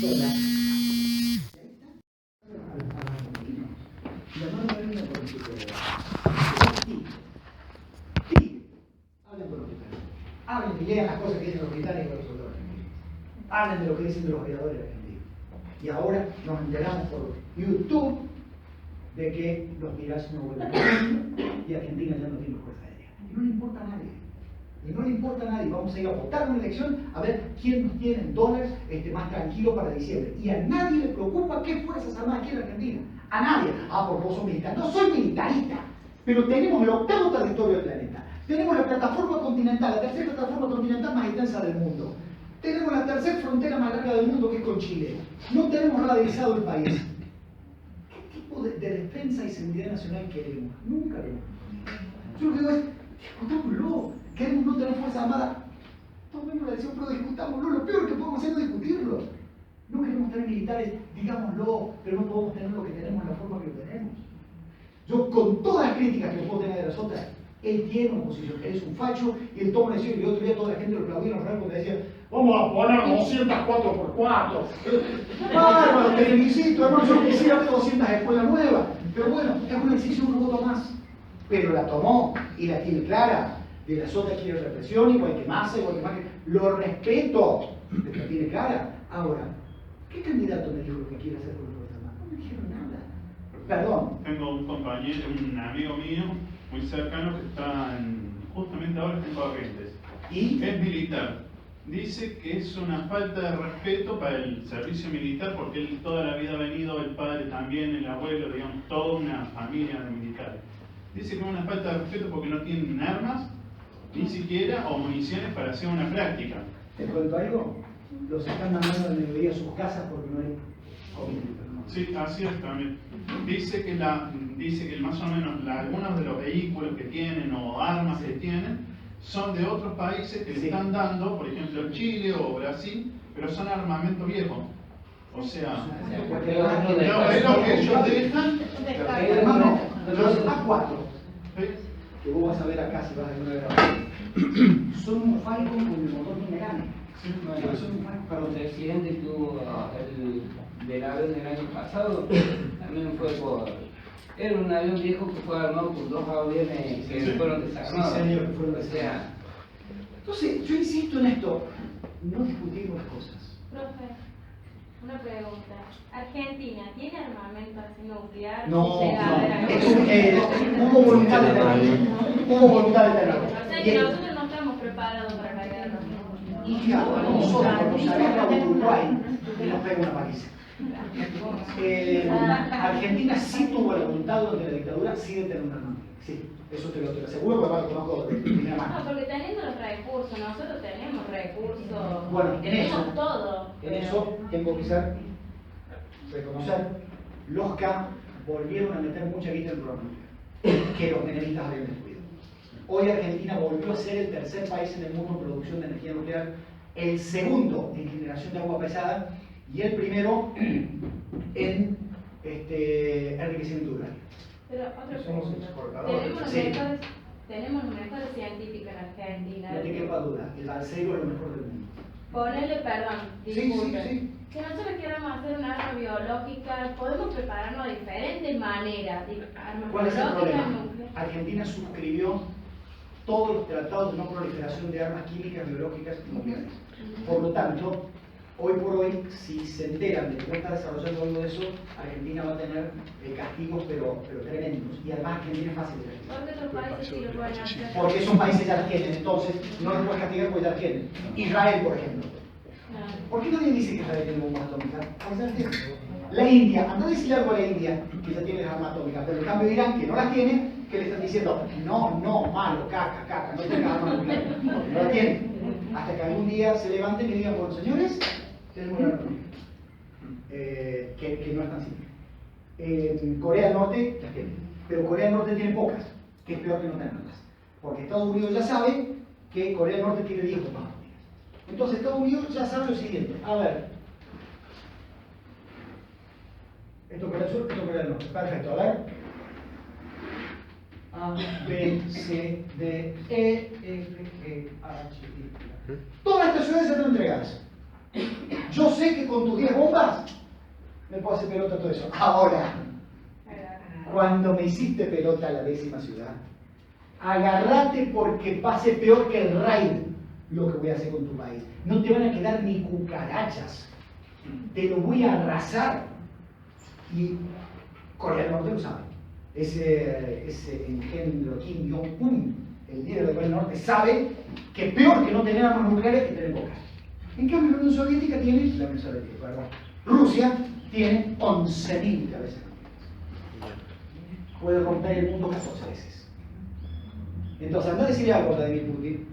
sola. La mano marina por el superior. Sí, hablen con los gitanos. Hablen y lean las cosas que dicen los gitanos y con los otros argentinos. Hablen de lo que dicen de los creadores argentinos. Y ahora nos enteramos por YouTube de que los Mirage no vuelven y Argentina ya no tiene fuerza aérea. Y no le importa a nadie. Y no le importa a nadie. Vamos a ir a votar una elección a ver quién nos tiene en dólares más tranquilo para diciembre. Y a nadie le preocupa qué fuerzas armadas quiere Argentina. A nadie. Ah, porque vos sos militar. No soy militarista. Pero tenemos el octavo territorio del planeta. Tenemos la plataforma continental, la tercera plataforma continental más extensa del mundo. Tenemos la tercera frontera más larga del mundo, que es con Chile. No tenemos radializado el país. ¿Qué tipo de defensa y seguridad nacional queremos? Nunca lo hemos tenido. Yo lo que digo es, discutámoslo. Queremos no tener fuerza armada. Tomemos la decisión, pero discutámoslo. Lo peor que podemos hacer es discutirlo. No queremos tener militares, digámoslo, pero no podemos tener lo que tenemos en la forma que lo tenemos. Yo, con todas las críticas que puedo tener de las otras, él tiene una posición, él es un facho, y él toma una decisión, y el otro día toda la gente lo aplaudía en los cuando decía, vamos a poner 200 4x4. Bárbaro, te felicito, hermano, yo quisiera ver 200 escuelas nuevas. Pero bueno, es una decisión, un voto más. Pero la tomó y la tiene clara. De las otras quiere represión, igual que Massa, igual que Macri. Lo respeto, pero la tiene clara. Ahora, ¿qué candidato me dijo lo que quiere hacer con las Fuerzas Armadas? No me dijeron nada. Perdón. Tengo un compañero, un amigo mío, muy cercano, que está justamente ahora en Corrientes. ¿Y? Es militar. Dice que es una falta de respeto para el servicio militar porque él toda la vida ha venido, el padre también, el abuelo, digamos, toda una familia de militares. Dice que es una falta de respeto porque no tienen armas, ni siquiera, o municiones para hacer una práctica. ¿Te cuento algo? Los están mandando al mediodía a sus casas porque no hay comida. Sí, así es también. Dice que más o menos algunos de los vehículos que tienen o armas que tienen son de otros países que le están dando, por ejemplo Chile o Brasil, pero son armamento viejo. O sea, es lo que ellos dejan. Hermano, los A4, que vos vas a ver acá si vas a ver una grabación, son un Falcon con el motor Minerane. Son un Falcon, perdón. El accidente que tuvo del avión del año pasado también fue por... Era un avión viejo que fue armado por 2 aviones que fueron desarmados. Sí, señor, que fueron O sea, entonces, yo insisto en esto, no discutimos las cosas. Profe, una pregunta. ¿Argentina tiene armamento nuclear? No, Si llega a haber no. Hubo voluntad de tenerlo. Hubo voluntad de tenerlo. O sea que nosotros no estamos preparados para la guerra. Y ya, nosotros nos agarra de Uruguay y nos pega una paliza. Argentina sí tuvo la voluntad durante la dictadura, sí de tener un armamento. Sí, eso te lo aseguro, porque lo conozco de primera mano. No, porque teniendo los recursos, nosotros tenemos recursos, Bueno, en tenemos eso, todo. En eso tengo que reconocer, los K volvieron a meter mucha guita en el programa nuclear, que los enemistas habían destruido. Hoy Argentina volvió a ser el tercer país en el mundo en producción de energía nuclear, el segundo en generación de agua pesada y el primero en enriquecimiento de uranio. Pero otra Somos pregunta. exportadores. Tenemos los mejores científicos en Argentina. No te quepa duda, el Balseiro es lo mejor del mundo. Ponele perdón, Sí, disculpe. sí. Que nosotros queramos hacer un arma biológica, podemos prepararnos de diferentes maneras. Armas ¿Cuál es el biológicas, problema? nucleares. Argentina suscribió todos los tratados de no proliferación de armas químicas, biológicas y nucleares. Por lo tanto, hoy por hoy, si se enteran de que no está desarrollando algo de eso, Argentina va a tener castigos pero tremendos. Y además Argentina es fácil de castigar. ¿Por qué otros países sí lo pueden hacer? Porque esos países ya las tienen, entonces no los puedes castigar porque ya las tienen. Israel, por ejemplo. No. ¿Por qué nadie dice que Israel tiene bombas atómicas? Porque ya las tiene. La India, anda a decirle algo a la India que ya tiene las armas atómicas, pero en cambio Irán, que no las tiene, que le están diciendo, no, malo, caca, no tengas armas nucleares, porque no las tiene. Hasta que algún día se levanten y digan, bueno, señores, tenemos una arma nuclear. Que no es tan simple. Corea del Norte las tiene, pero Corea del Norte tiene pocas, que es peor que no tenerlas. Porque Estados Unidos ya sabe que Corea del Norte tiene 10 bombas atómicas. Entonces Estados Unidos ya sabe lo siguiente, a ver, esto Corea del Sur, esto Corea del Norte, perfecto, a ver. A, B, C, D, E, F, G, H, I. Todas estas ciudades ya están entregadas. Yo sé que con tus 10 bombas me puedo hacer pelota todo eso. Ahora, cuando me hiciste pelota a la 10ª ciudad, agarrate porque pase peor que el raid lo que voy a hacer con tu país. No te van a quedar ni cucarachas. Te lo voy a arrasar. Y Corea del Norte lo sabe. Ese engendro Kim Jong-un, el líder de Corea del Norte, sabe que peor que no tener armas nucleares que tener pocas. En cambio, la Unión Soviética tiene, la Unión Soviética, perdón, Rusia tiene 11.000 cabezas nucleares. Puede romper el mundo 14 veces. Entonces, anda a decirle algo a Vladimir Putin,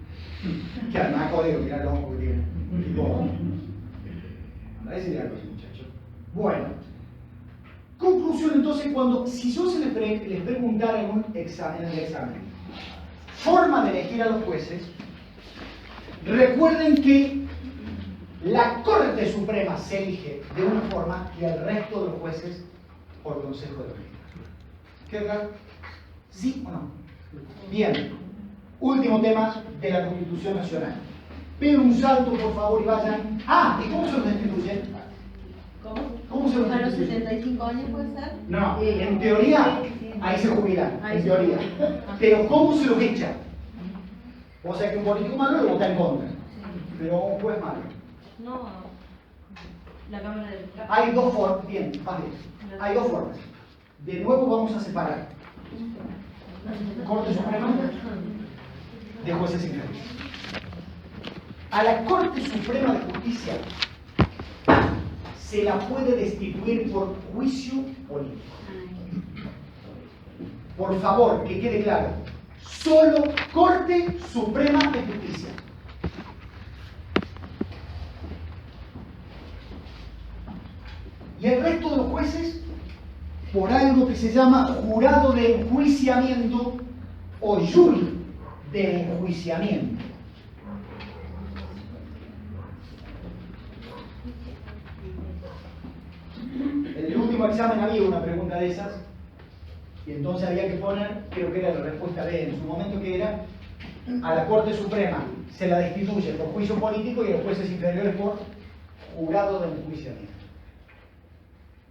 que además código, mirá lo loco que tiene. Anda a decirle algo a ese muchacho. Bueno, conclusión entonces, si yo les preguntara en el examen, forma de elegir a los jueces, recuerden que la Corte Suprema se elige de una forma y el resto de los jueces por Consejo de Ministros. ¿Qué raro? ¿Sí o no? Bien. Último tema de la Constitución Nacional. Peguen un salto, por favor, y vayan. ¿Y cómo se los destituyen? ¿Cómo se los ¿A los destituyen? 75 años puede ser? No, en teoría, ahí se jubilan, en teoría. Pero ¿cómo se los echa? O sea que un político malo lo vota en contra, pero un juez malo. No, la Cámara de Diputados. Hay dos formas, bien, más bien. Hay dos formas. De nuevo vamos a separar Corte Suprema de jueces inferiores. A la Corte Suprema de Justicia se la puede destituir por juicio político. Por favor, que quede claro. Solo Corte Suprema de Justicia. Y el resto de los jueces, por algo que se llama jurado de enjuiciamiento o jury de enjuiciamiento. En el último examen había una pregunta de esas, y entonces había que poner, creo que era la respuesta B en su momento, que era: a la Corte Suprema se la destituye por juicio político y a los jueces inferiores por jurado de enjuiciamiento.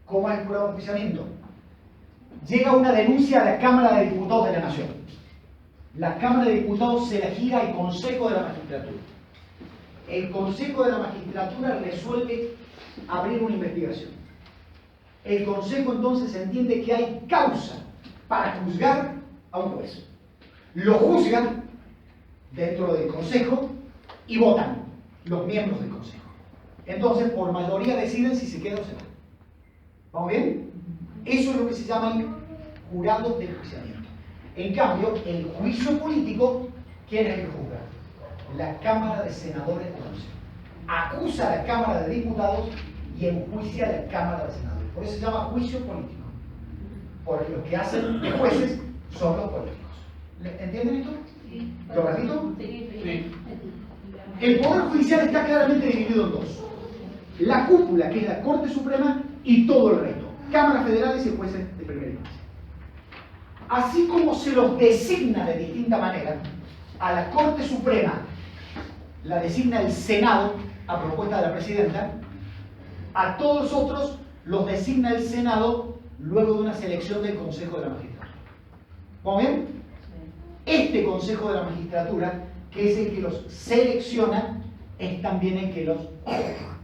¿Cómo es el jurado de enjuiciamiento? Llega una denuncia a la Cámara de Diputados de la Nación. La Cámara de Diputados se la gira al Consejo de la Magistratura. El Consejo de la Magistratura resuelve abrir una investigación. El Consejo entonces entiende que hay causa para juzgar a un juez. Lo juzgan dentro del Consejo y votan los miembros del Consejo. Entonces, por mayoría deciden si se queda o se va. ¿Vamos bien? Eso es lo que se llama el jurado de enjuiciamiento. En cambio, el juicio político, ¿quién es el que juzga? La Cámara de Senadores de la Nación. Acusa a la Cámara de Diputados y enjuicia a la Cámara de Senadores. Por eso se llama juicio político. Porque los que hacen de jueces son los políticos. ¿Entienden esto? Sí. ¿Lo repito? Sí. El Poder Judicial está claramente dividido en dos. La cúpula, que es la Corte Suprema, y todo el resto. Cámaras federales y jueces de primera instancia. Así como se los designa de distinta manera, a la Corte Suprema la designa el Senado a propuesta de la Presidenta, a todos los otros los designa el Senado luego de una selección del Consejo de la Magistratura. ¿Vamos bien? Este Consejo de la Magistratura, que es el que los selecciona, es también el que los juzga.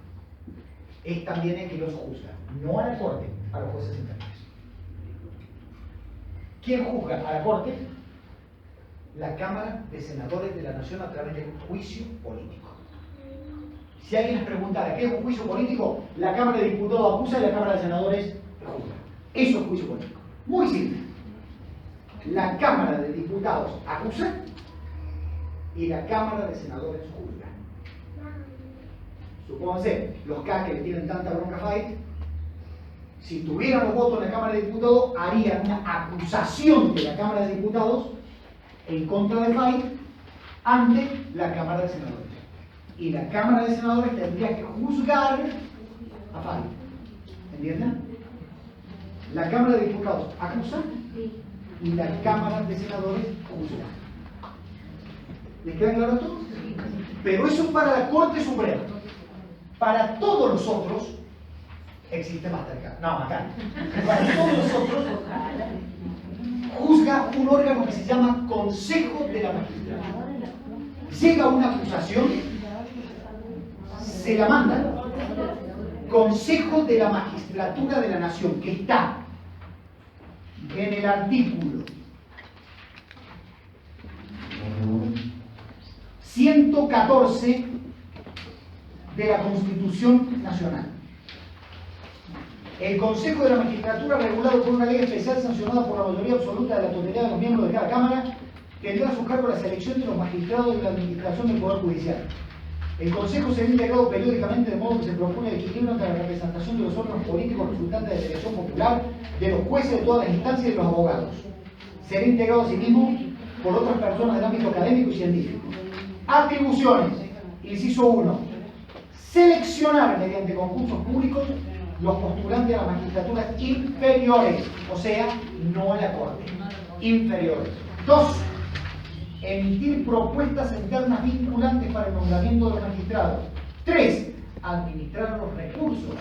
Es también el que los juzga. No a la Corte, a los jueces inferiores. ¿Quién juzga a la Corte? La Cámara de Senadores de la Nación a través del juicio político. Si alguien les preguntara qué es un juicio político, la Cámara de Diputados acusa y la Cámara de Senadores juzga. Eso es juicio político. Muy simple. La Cámara de Diputados acusa y la Cámara de Senadores juzga. Supónganse, los K que le tienen tanta bronca a Fight, si tuvieran los votos en la Cámara de Diputados, harían una acusación de la Cámara de Diputados en contra de Fight ante la Cámara de Senadores. Y la Cámara de Senadores tendría que juzgar a Fight. ¿Entienden? La Cámara de Diputados acusa y la Cámara de Senadores juzga. ¿Les queda claro esto? Pero eso es para la Corte Suprema. Para todos los otros, existe Mastercard. No, acá. Para todos los otros, juzga un órgano que se llama Consejo de la Magistratura. Llega una acusación, se la manda. Consejo de la Magistratura de la Nación, que está en el artículo 114 de la Constitución Nacional. El Consejo de la Magistratura, regulado por una ley especial sancionada por la mayoría absoluta de la totalidad de los miembros de cada Cámara, tendrá a su cargo la selección de los magistrados de la administración del Poder Judicial. El Consejo será integrado periódicamente de modo que se propone el equilibrio entre la representación de los órganos políticos resultantes de la elección popular, de los jueces de todas las instancias y de los abogados. Será integrado asimismo por otras personas del ámbito académico y científico. Atribuciones. Inciso 1. Seleccionar mediante concursos públicos los postulantes a las magistraturas inferiores, o sea, no a la Corte, inferiores. 2. Emitir propuestas internas vinculantes para el nombramiento de los magistrados. 3. Administrar los recursos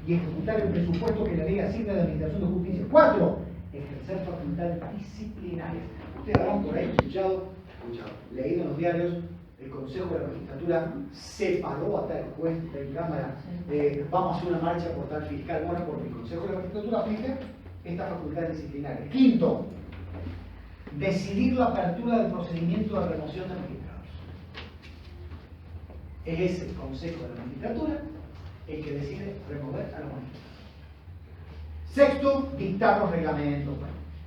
y ejecutar el presupuesto que la ley asigna de Administración de Justicia. 4. Ejercer facultades disciplinarias. Ustedes habrán por ahí escuchado, leído en los diarios, el Consejo de la Magistratura separó a tal juez de Cámara, vamos a hacer una marcha por tal fiscal. Bueno, porque el Consejo de la Magistratura aplica esta facultad disciplinaria. 5. Decidir la apertura del procedimiento de remoción de magistrados. Es el Consejo de la Magistratura el que decide remover a los magistrados. 6. Dictar los reglamentos.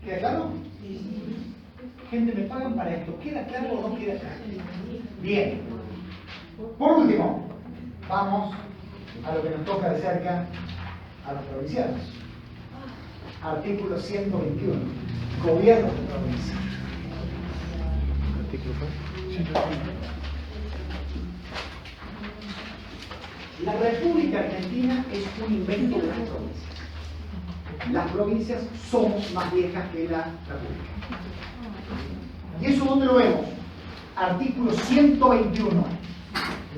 ¿Queda claro? Gente, me pagan para esto. ¿Queda claro o no queda claro? Bien. Por último, vamos a lo que nos toca de cerca a los provincianos. Artículo 121. Gobierno de provincia. La República Argentina es un invento de las provincias. Las provincias somos más viejas que la República. ¿Y eso dónde lo vemos? Artículo 121.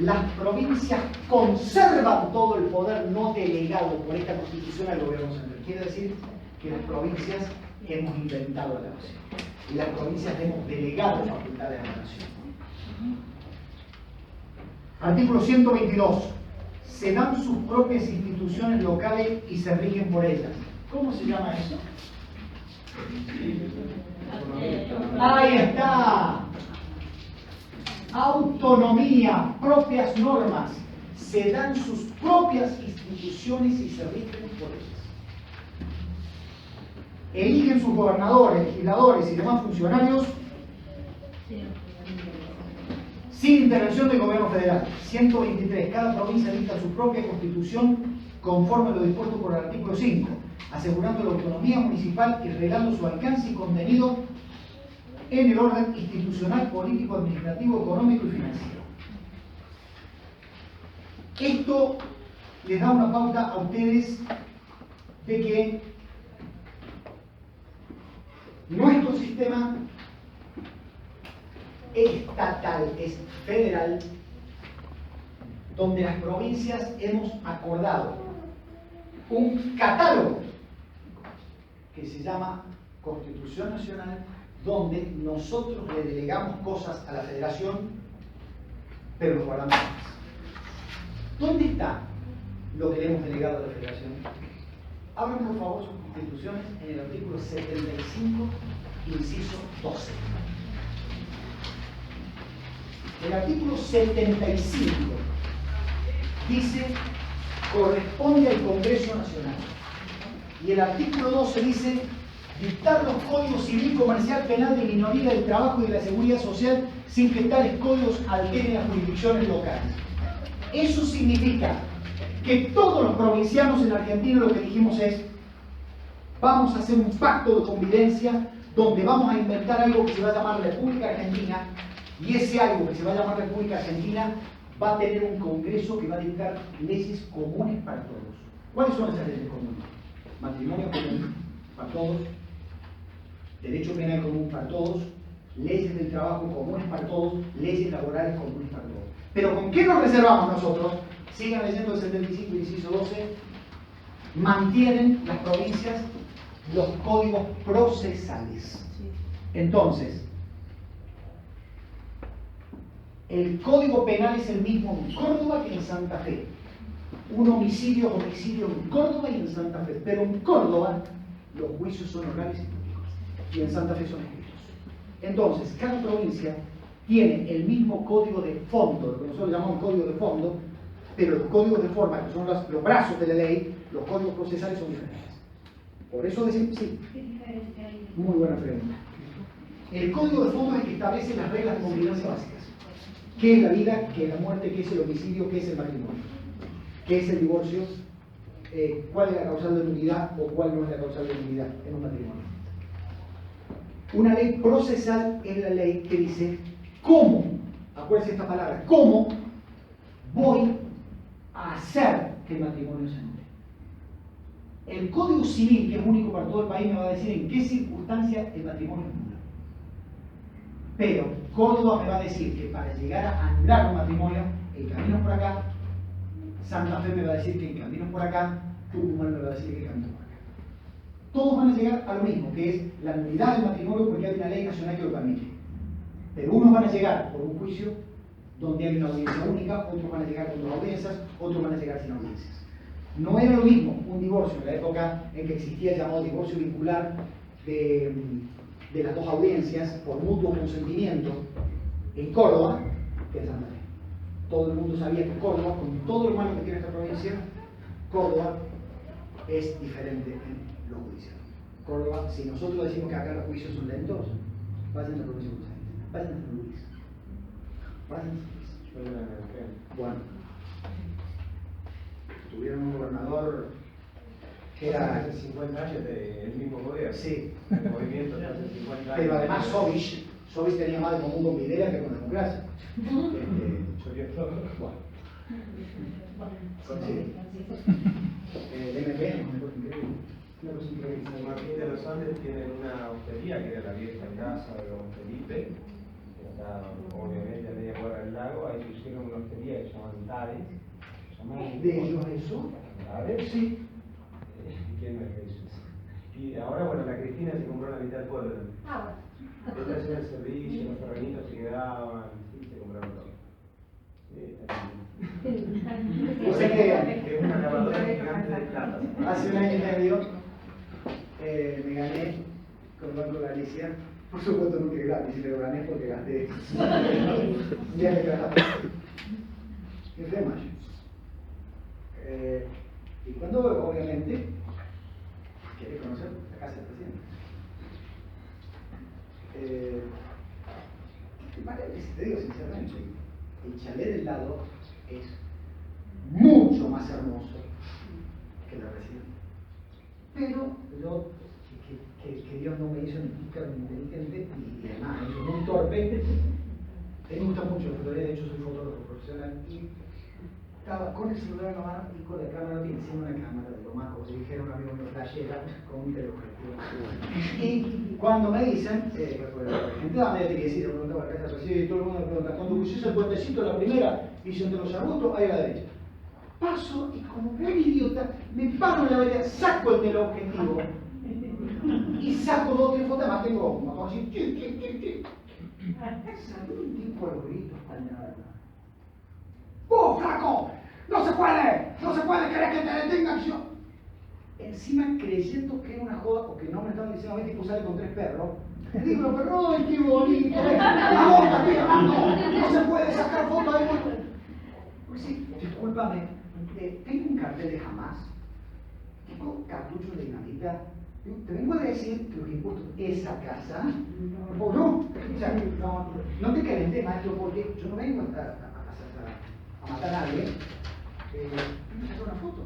Las provincias conservan todo el poder no delegado por esta Constitución al gobierno central. Quiere decir que las provincias hemos inventado la nación y las provincias hemos delegado facultades a la nación. Artículo 122. Se dan sus propias instituciones locales y se rigen por ellas. ¿Cómo se llama eso? Ahí está. Autonomía, propias normas. Se dan sus propias instituciones y se rigen por ellas. Eligen sus gobernadores, legisladores y demás funcionarios sin intervención del gobierno federal. 123. Cada provincia dicta su propia constitución conforme a lo dispuesto por el artículo 5, asegurando la autonomía municipal y reglando su alcance y contenido en el orden institucional, político, administrativo, económico y financiero. Esto les da una pauta a ustedes de que nuestro sistema estatal es federal, donde las provincias hemos acordado un catálogo que se llama Constitución Nacional, donde nosotros le delegamos cosas a la federación, pero nos guardamos más. ¿Dónde está lo que le hemos delegado a la federación? Abran por favor sus constituciones en el artículo 75, inciso 12. El artículo 75 dice, corresponde al Congreso Nacional. Y el artículo 12 dice, dictar los códigos civil, comercial, penal, de minoría, del trabajo y de la seguridad social sin que tales códigos alteren las jurisdicciones locales. Eso significa que todos los provincianos en Argentina lo que dijimos es, vamos a hacer un pacto de convivencia donde vamos a inventar algo que se va a llamar República Argentina, y ese algo que se va a llamar República Argentina va a tener un Congreso que va a dictar leyes comunes para todos. ¿Cuáles son esas leyes comunes? Matrimonio común para todos, derecho penal común para todos, leyes del trabajo comunes para todos, leyes laborales comunes para todos. Pero ¿con qué nos reservamos nosotros? Sigan leyendo el 75, inciso 12, mantienen las provincias los códigos procesales. Entonces, el código penal es el mismo en Córdoba que en Santa Fe. Un homicidio es homicidio en Córdoba y en Santa Fe. Pero en Córdoba los juicios son orales y públicos. Y en Santa Fe son escritos. Entonces, cada provincia tiene el mismo código de fondo, lo que nosotros llamamos código de fondo, pero los códigos de forma, que son los brazos de la ley, los códigos procesales son diferentes. Por eso decimos, sí. ¿Qué diferencia hay? Muy buena pregunta. El código de fondo es el que establece las reglas de convivencia básicas. ¿Qué es la vida? ¿Qué es la muerte? ¿Qué es el homicidio? ¿Qué es el matrimonio? ¿Qué es el divorcio? ¿Cuál es la causal de nulidad o cuál no es la causal de nulidad en un matrimonio? Una ley procesal es la ley que dice cómo, acuérdense esta palabra, cómo voy a hacer que el matrimonio se anule. El Código Civil, que es único para todo el país, me va a decir en qué circunstancias el matrimonio es nulo. Pero Córdoba me va a decir que para llegar a anular un matrimonio, el camino es por acá. Santa Fe me va a decir que el camino es por acá. Tucumán me va a decir que el camino es por acá. Todos van a llegar a lo mismo, que es la nulidad del matrimonio porque hay una ley nacional que lo permite. Pero unos van a llegar por un juicio donde hay una audiencia única, otros van a llegar con dos audiencias, otros van a llegar sin audiencias. No era lo mismo un divorcio en la época en que existía el llamado divorcio vincular de las dos audiencias por mutuo consentimiento en Córdoba que en Santa Fe. Todo el mundo sabía que Córdoba, con todo lo malo que tiene esta provincia, Córdoba es diferente en lo judicial. Córdoba, si nosotros decimos que acá los juicios son lentos, vayan a la provincia de Buenos Aires, vayan a San Luis. Vayan a San Luis. Bueno, tuvieron un gobernador que era... Hace 50 años el mismo gobierno. Sí. El movimiento de hace 50 años. Pero además Sovich tenía más de común con Videla que con la democracia. Bueno. Sí. El MP es una cosa increíble. Una cosa increíble. San Martín de los Andes tiene una hostería que era la vieja casa de don Felipe, que está obviamente a media cuadra del lago. Ahí se hicieron una hostería que se llaman Tares. ¿De ellos eso? ¿Tares? Sí. ¿Quién me lo hizo? Y ahora, bueno, la Cristina se compró la mitad del pueblo. Ah, bueno. Ella hacía el servicio, los terrenitos se quedaban, sí, se compraron todo. O sea que es una lavadora gigante de plata. hace un año y medio me gané con el Banco Galicia. Por supuesto nunca es gratis, si me lo gané porque gasté un día de trabajo. Y fue en mayo. Y cuando obviamente querés conocer la casa del presidente. Te digo sinceramente, el chalet del lado es mucho más hermoso que la residencia. Pero yo, que Dios no me hizo ni pícaro ni inteligente, y además me hizo muy torpe. A mí me gusta mucho la fotografía, de hecho soy fotógrafo profesional, y estaba con el celular en la mano y con la cámara, encima una cámara de lo más, como si dijera un amigo mío, flashera, con un teleobjetivo. Y cuando me dicen, la gente da media tiquecita, me preguntaba la casa recibe y todo el mundo me pregunta, cuando pusiste el puentecito la primera, dice entre los arbustos, ahí a la derecha. Paso y como gran idiota, me paro en la vereda, saco el teleobjetivo y saco 2 o 3 fotos, más tengo como así, salió un tipo de grito español. ¡Vos, flaco! ¡No se puede! ¡No se puede! ¿Querés que te detengan? Yo, encima creyendo que era una joda, porque no me estaban diciendo, este tipo sale con 3 perros. Le digo, pero ¡ay, qué bonito! ¡La boca, estoy llamando! ¡No se puede sacar fotos de vuelta! Pues sí, discúlpame, tengo un cartel de Jamás, tengo cartuchos de dinamita. Te vengo a decir que los impuestos de esa casa, o no, o sea, no te calenté, maestro, porque yo no vengo a matar a nadie, me saco una foto.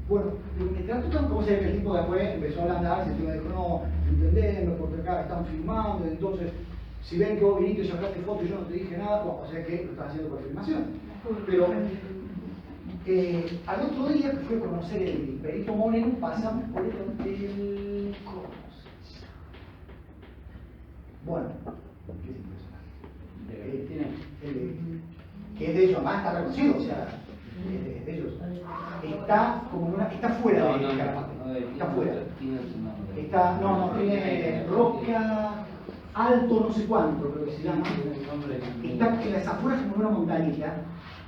Bueno, mientras tanto, como sé que el tipo después empezó a ablandarse, el tipo dijo, no, entendeme, porque acá están filmando, entonces, si ven que vos viniste y sacaste fotos y yo no te dije nada, bueno, o sea que lo estás haciendo por filmación. Pero al otro día que fui a conocer el Perito Moreno, pasamos por el... ¿cómo se Bueno, ¿qué es impresionante? De Argentina. Que es de ellos, además está reconocido, o sea, es de ellos. Está como está fuera No, de no, Calafate. no, Está fuera. tiene su nombre. Está, no, tiene Roca Alto, no sé cuánto, creo que se llama. Está en las afueras como en una montañita,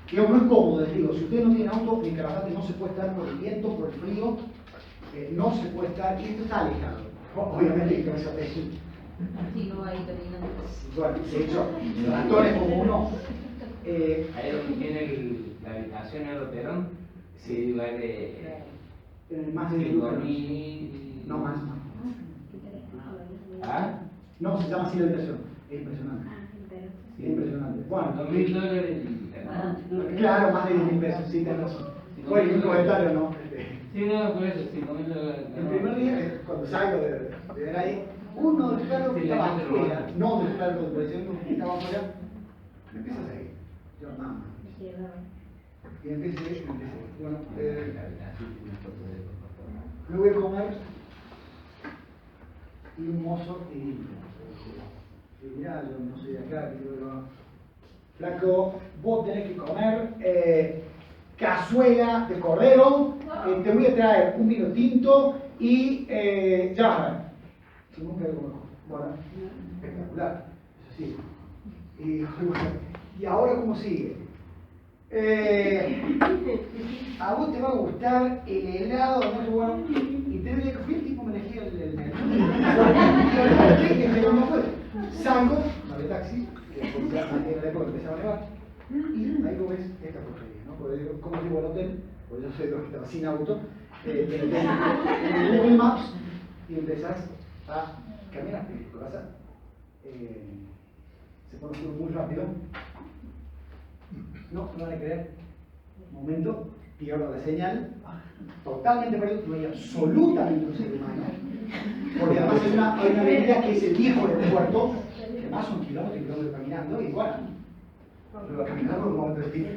que no es cómodo, les digo, si ustedes no tienen auto, en Calafate no se puede estar por el viento, por el frío, no se puede estar, y esto está alejado. Obviamente que eso es Sí, no, ahí terminando. bueno, de hecho, los actores como uno. Ahí donde tiene la habitación en el Perón, sí, lugar de Más de dormir. no más. ¿Ah? No, se llama así la habitación. Es impresionante. Es impresionante. Bueno, $2.000. claro, más de 10.000 pesos, sí, tenés razón. Bueno, un comentario, ¿no? Sí, no, por eso, $5.000. El primer día, cuando salgo de ver ahí, uno de los perros que estaba afuera, no del perro de policía, uno que estaba afuera, me empieza a seguir. Yo, mamá. Y empecé. Bueno, me voy a comer y un mozo y mirá, yo no soy de acá, digo, flaco, vos tenés que comer cazuela de cordero, te voy a traer un vino tinto y ya vas a ver. Yo nunca lo conozco. Bueno, espectacular, eso sí. Y ahora cómo sigue. A vos te va a gustar el helado, no sé, bueno, y te doy que fui el tipo me elegía el salgo, no de taxi, porque ya en la época empezaba a nevar, y ahí vos ves esta porquería, ¿no? Porque digo, ¿cómo llego al hotel? Porque yo soy de los que estaba sin auto, en Google Maps, y empezás a caminar, ¿qué pasa? Se pone oscuro muy rápido. No van a creer. Un momento, pierdo la señal, totalmente perdido, no hay absolutamente un ser humano. Porque además hay una avenida que es el viejo aeropuerto, que además son kilómetros caminando, y bueno, yo voy a caminar por un momento de tiempo.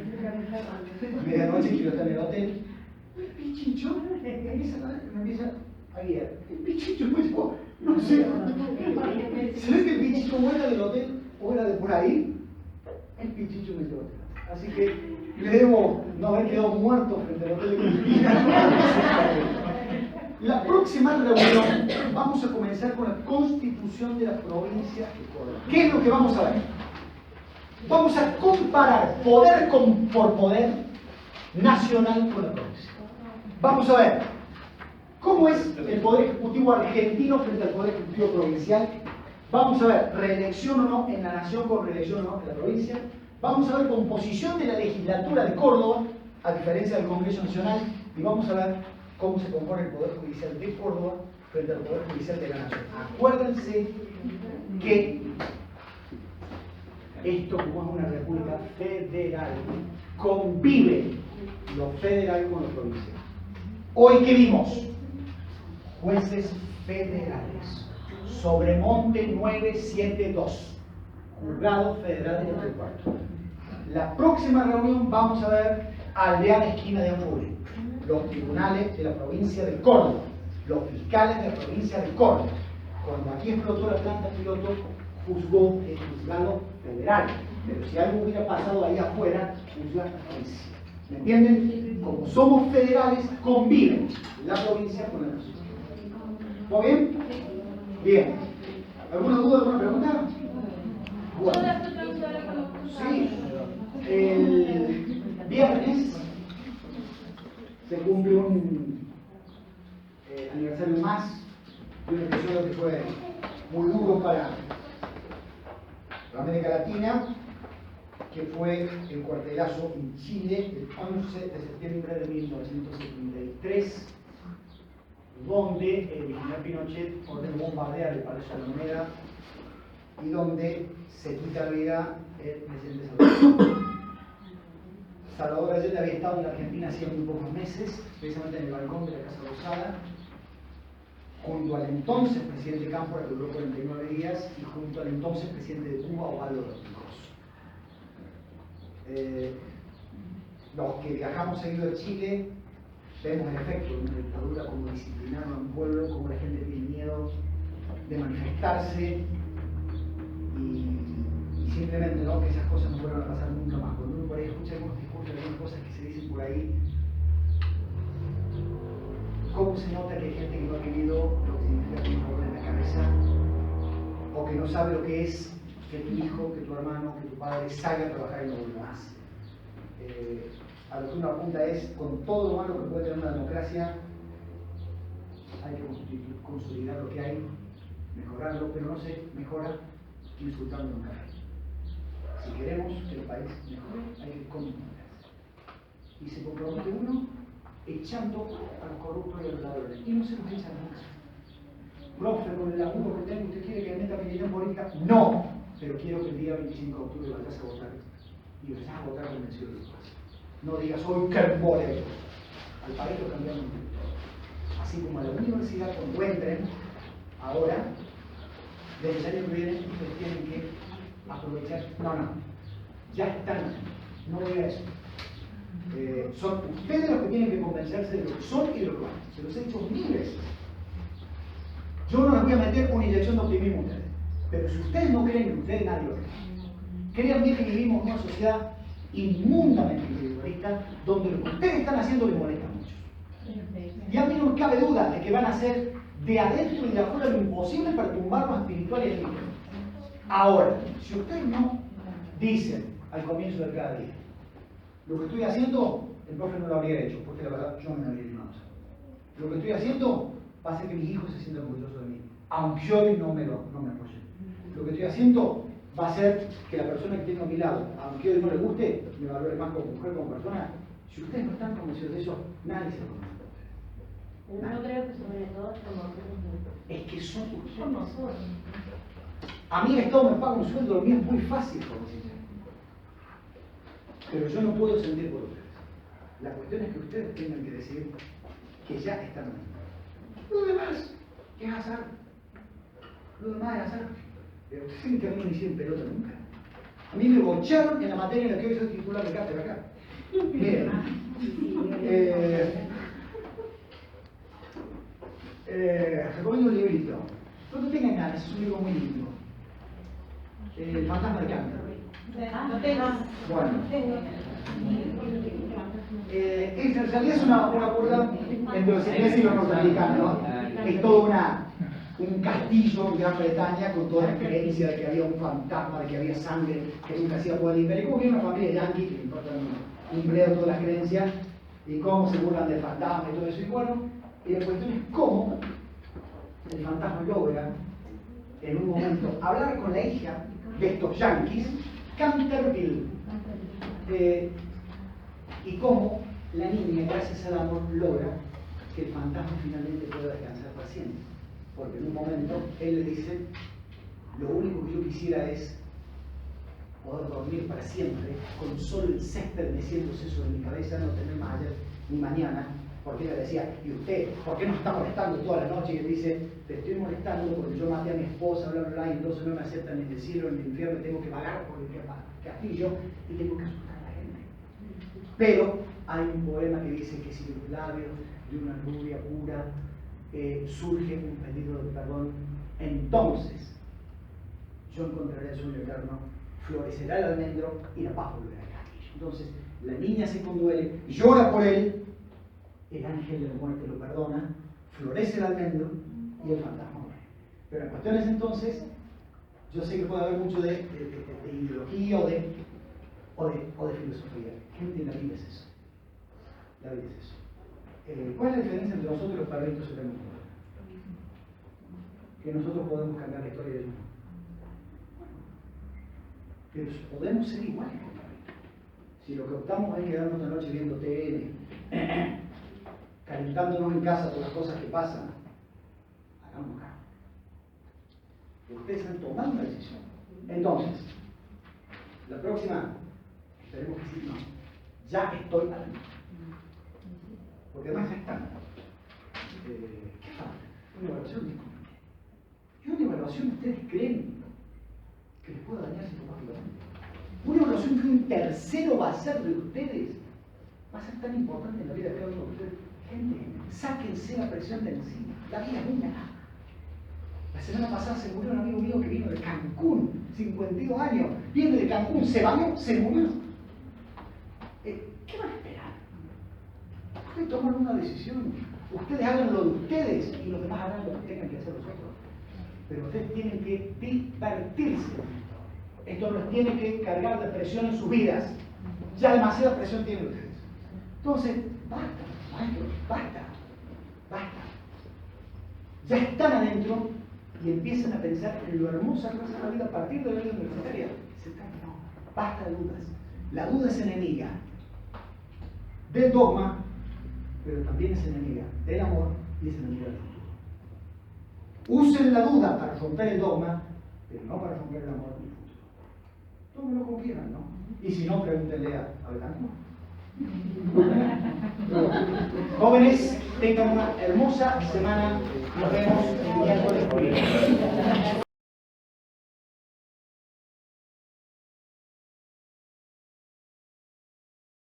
Medianoche quiero estar en el hotel. El pichicho me empieza a guiar. El pichicho, pues, no sé. ¿Sabes que el pichicho o era del hotel o era de por ahí? El pichicho me llevó. Así que le debo no haber quedado muerto frente al hotel de Cristina. La próxima reunión vamos a comenzar con la constitución de la provincia de Córdoba. ¿Qué es lo que vamos a ver? Vamos a comparar poder por poder nacional con la provincia. Vamos a ver cómo es el poder ejecutivo argentino frente al poder ejecutivo provincial. Vamos a ver reelección o no en la nación con reelección o no en la provincia. Vamos a ver composición de la legislatura de Córdoba, a diferencia del Congreso Nacional, y vamos a ver cómo se compone el Poder Judicial de Córdoba frente al Poder Judicial de la Nación. Acuérdense que esto, como es una república federal, convive lo federal con lo provincial. Hoy, ¿qué vimos? Jueces federales. Sobremonte 972. Juzgado Federal de Río Cuarto. La próxima reunión vamos a ver Alvear Esquina de Apure, los tribunales de la provincia de Córdoba, los fiscales de la provincia de Córdoba. Cuando aquí explotó la planta piloto, juzgó el juzgado federal, pero si algo hubiera pasado ahí afuera, juzga la provincia. ¿Me entienden? Como somos federales, conviven la provincia con la nación. ¿Todo bien? Bien. ¿Alguna duda, alguna pregunta? Bueno. Sí. El viernes se cumple un aniversario más de un episodio que fue muy duro para América Latina, que fue el cuartelazo en Chile el 11 de septiembre de 1973, donde el general Pinochet ordenó bombardear el Palacio de la Moneda y donde se quita la vida el presidente Salvador. Salvador Allende había estado en la Argentina hacía muy pocos meses, precisamente en el balcón de la Casa Rosada, junto al entonces presidente Cámpora, que duró 49 días, y junto al entonces presidente de Cuba, Osvaldo Rodríguez. Los que viajamos seguido a Chile vemos el efecto de una dictadura, como disciplinaron a un pueblo, como la gente tiene miedo de manifestarse, simplemente no que esas cosas no vuelvan a pasar nunca más. Cuando uno por ahí escucha algunos discursos, algunas cosas que se dicen por ahí, ¿cómo se nota que hay gente que no ha vivido lo que significa tener una bola en la cabeza? O que no sabe lo que es que tu hijo, que tu hermano, que tu padre salga a trabajar y no vuelva más. A lo que uno apunta es, con todo lo malo que puede tener una democracia, hay que consolidar lo que hay, mejorarlo, pero no se mejora insultando un café. Si queremos que el país mejore, hay que comprometerse. Y se compromete uno echando a los corruptos y a los ladrones. Y no se los echa nunca. Profe, con el laburo que tengo, ¿usted quiere que meta mi opinión política? No, pero quiero que el día 25 de octubre vayas a votar. Y vayas a votar convencido de tu paz. No digas, hoy qué boleto. Al país lo cambiamos. Así como a la universidad, cuando entren, ahora, desde el año que viene, ustedes tienen que aprovechar. No, ya están. No voy a eso. Son ustedes los que tienen que convencerse de lo que son y de lo que van. Se los he dicho 1000 veces. Yo no les voy a meter una inyección de optimismo a ustedes. Pero si ustedes no creen en ustedes, nadie lo cree. Crean bien que vivimos en una sociedad inmundamente individualista, donde lo que ustedes están haciendo les molesta mucho. Y a mí no me cabe duda de que van a hacer de adentro y de afuera lo imposible para tumbarnos espiritual y espiritual. Ahora, si ustedes no dicen al comienzo de cada día, lo que estoy haciendo, el profe no lo habría hecho, porque la verdad yo no me habría animado a hacerlo. Lo que estoy haciendo va a hacer que mis hijos se sientan orgullosos de mí, aunque hoy no me apoyen. Lo que estoy haciendo va a hacer que la persona que tengo a mi lado, aunque hoy no le guste, me valore más como mujer, como persona. Si ustedes no están convencidos de eso, nadie se lo conoce. Yo creo que sobre todo somos Es que son ustedes. somos nosotros. A mí el Estado me paga un sueldo, lo mío es muy fácil, como dicen. Pero yo no puedo sentir por ustedes. La cuestión es que ustedes tengan que decir que ya están ahí. Lo demás es azar. Lo demás es azar. Pero ustedes saben que a mí no me hicieron pelota nunca. A mí me bocharon en la materia en la que hoy soy titular de cátedra acá. Miren, recomiendo un librito. No tengan ganas, es un libro muy lindo. El fantasma de Canterbury. Bueno. En realidad es una burla entre los ingleses y los norteamericanos. Es todo un castillo en Gran Bretaña con toda la creencia de que había un fantasma, de que había sangre que nunca se iba a poder limpiar. Y como viene una familia yankee que le importa un bledo todas las creencias y cómo se burlan del fantasma y todo eso. Y bueno, y la cuestión es cómo el fantasma logra en un momento hablar con la hija de estos yankees, Canterville, y cómo la niña, gracias al amor, logra que el fantasma finalmente pueda descansar para siempre. Porque en un momento él le dice, lo único que yo quisiera es poder dormir para siempre, con solo el césped meciéndose sobre mi cabeza, no tener más ayer ni mañana. Porque ella decía, ¿y usted por qué nos está molestando toda la noche? Y él dice, te estoy molestando porque yo maté a mi esposa, bla, bla, bla, y entonces no me aceptan ni en el cielo ni en el infierno, tengo que pagar por el castillo y tengo que asustar a la gente. Pero hay un poema que dice que si de los labios de una rubia pura surge un pedido de perdón, entonces yo encontraré el sueño eterno, florecerá el almendro y la paz volverá al castillo. Entonces la niña se conduele, llora por él, el ángel de la muerte lo perdona, florece el almendro y el fantasma muere. Pero la cuestión es entonces, yo sé que puede haber mucho de ideología o de filosofía. Gente, la vida es eso. La vida es eso. ¿Cuál es la diferencia entre nosotros y los perritos y los perritos? Que nosotros podemos cambiar la historia de ellos. Pero podemos ser iguales que los perritos. Si lo que optamos es quedarnos la noche viendo TN, calentándonos en casa por las cosas que pasan, hagamos caso. Ustedes han tomado una decisión. Entonces, la próxima, esperemos que sí, no, ya estoy adentro. Porque además ya están. ¿Qué falta? Una evaluación de economía. ¿Y una evaluación ustedes creen que les pueda dañar psicológicamente? Una evaluación que un tercero va a hacer de ustedes va a ser tan importante en la vida de cada uno de ustedes. Gente, sáquense la presión de encima. La vida es una. La semana pasada se murió un amigo mío que vino de Cancún. 52 años, viene de Cancún, se bañó, se murió. ¿Qué van a esperar? Ustedes toman una decisión. Ustedes hagan lo de ustedes y los demás hagan lo que tengan que hacer los otros. Pero ustedes tienen que divertirse. Esto les tiene que cargar de presión en sus vidas. Ya demasiada presión tienen ustedes. Entonces, basta, maestros, basta. Ya están adentro y empiezan a pensar en lo hermosa que va a ser la vida a partir de la vida universitaria. No, basta de dudas. La duda es enemiga del dogma, pero también es enemiga del amor y es enemiga del futuro. Usen la duda para romper el dogma, pero no para romper el amor y el futuro. Tómenlo como quieran, ¿no? Y si no, pregúntenle a Betancourt. Jóvenes, tengan una hermosa semana. Nos vemos el miércoles.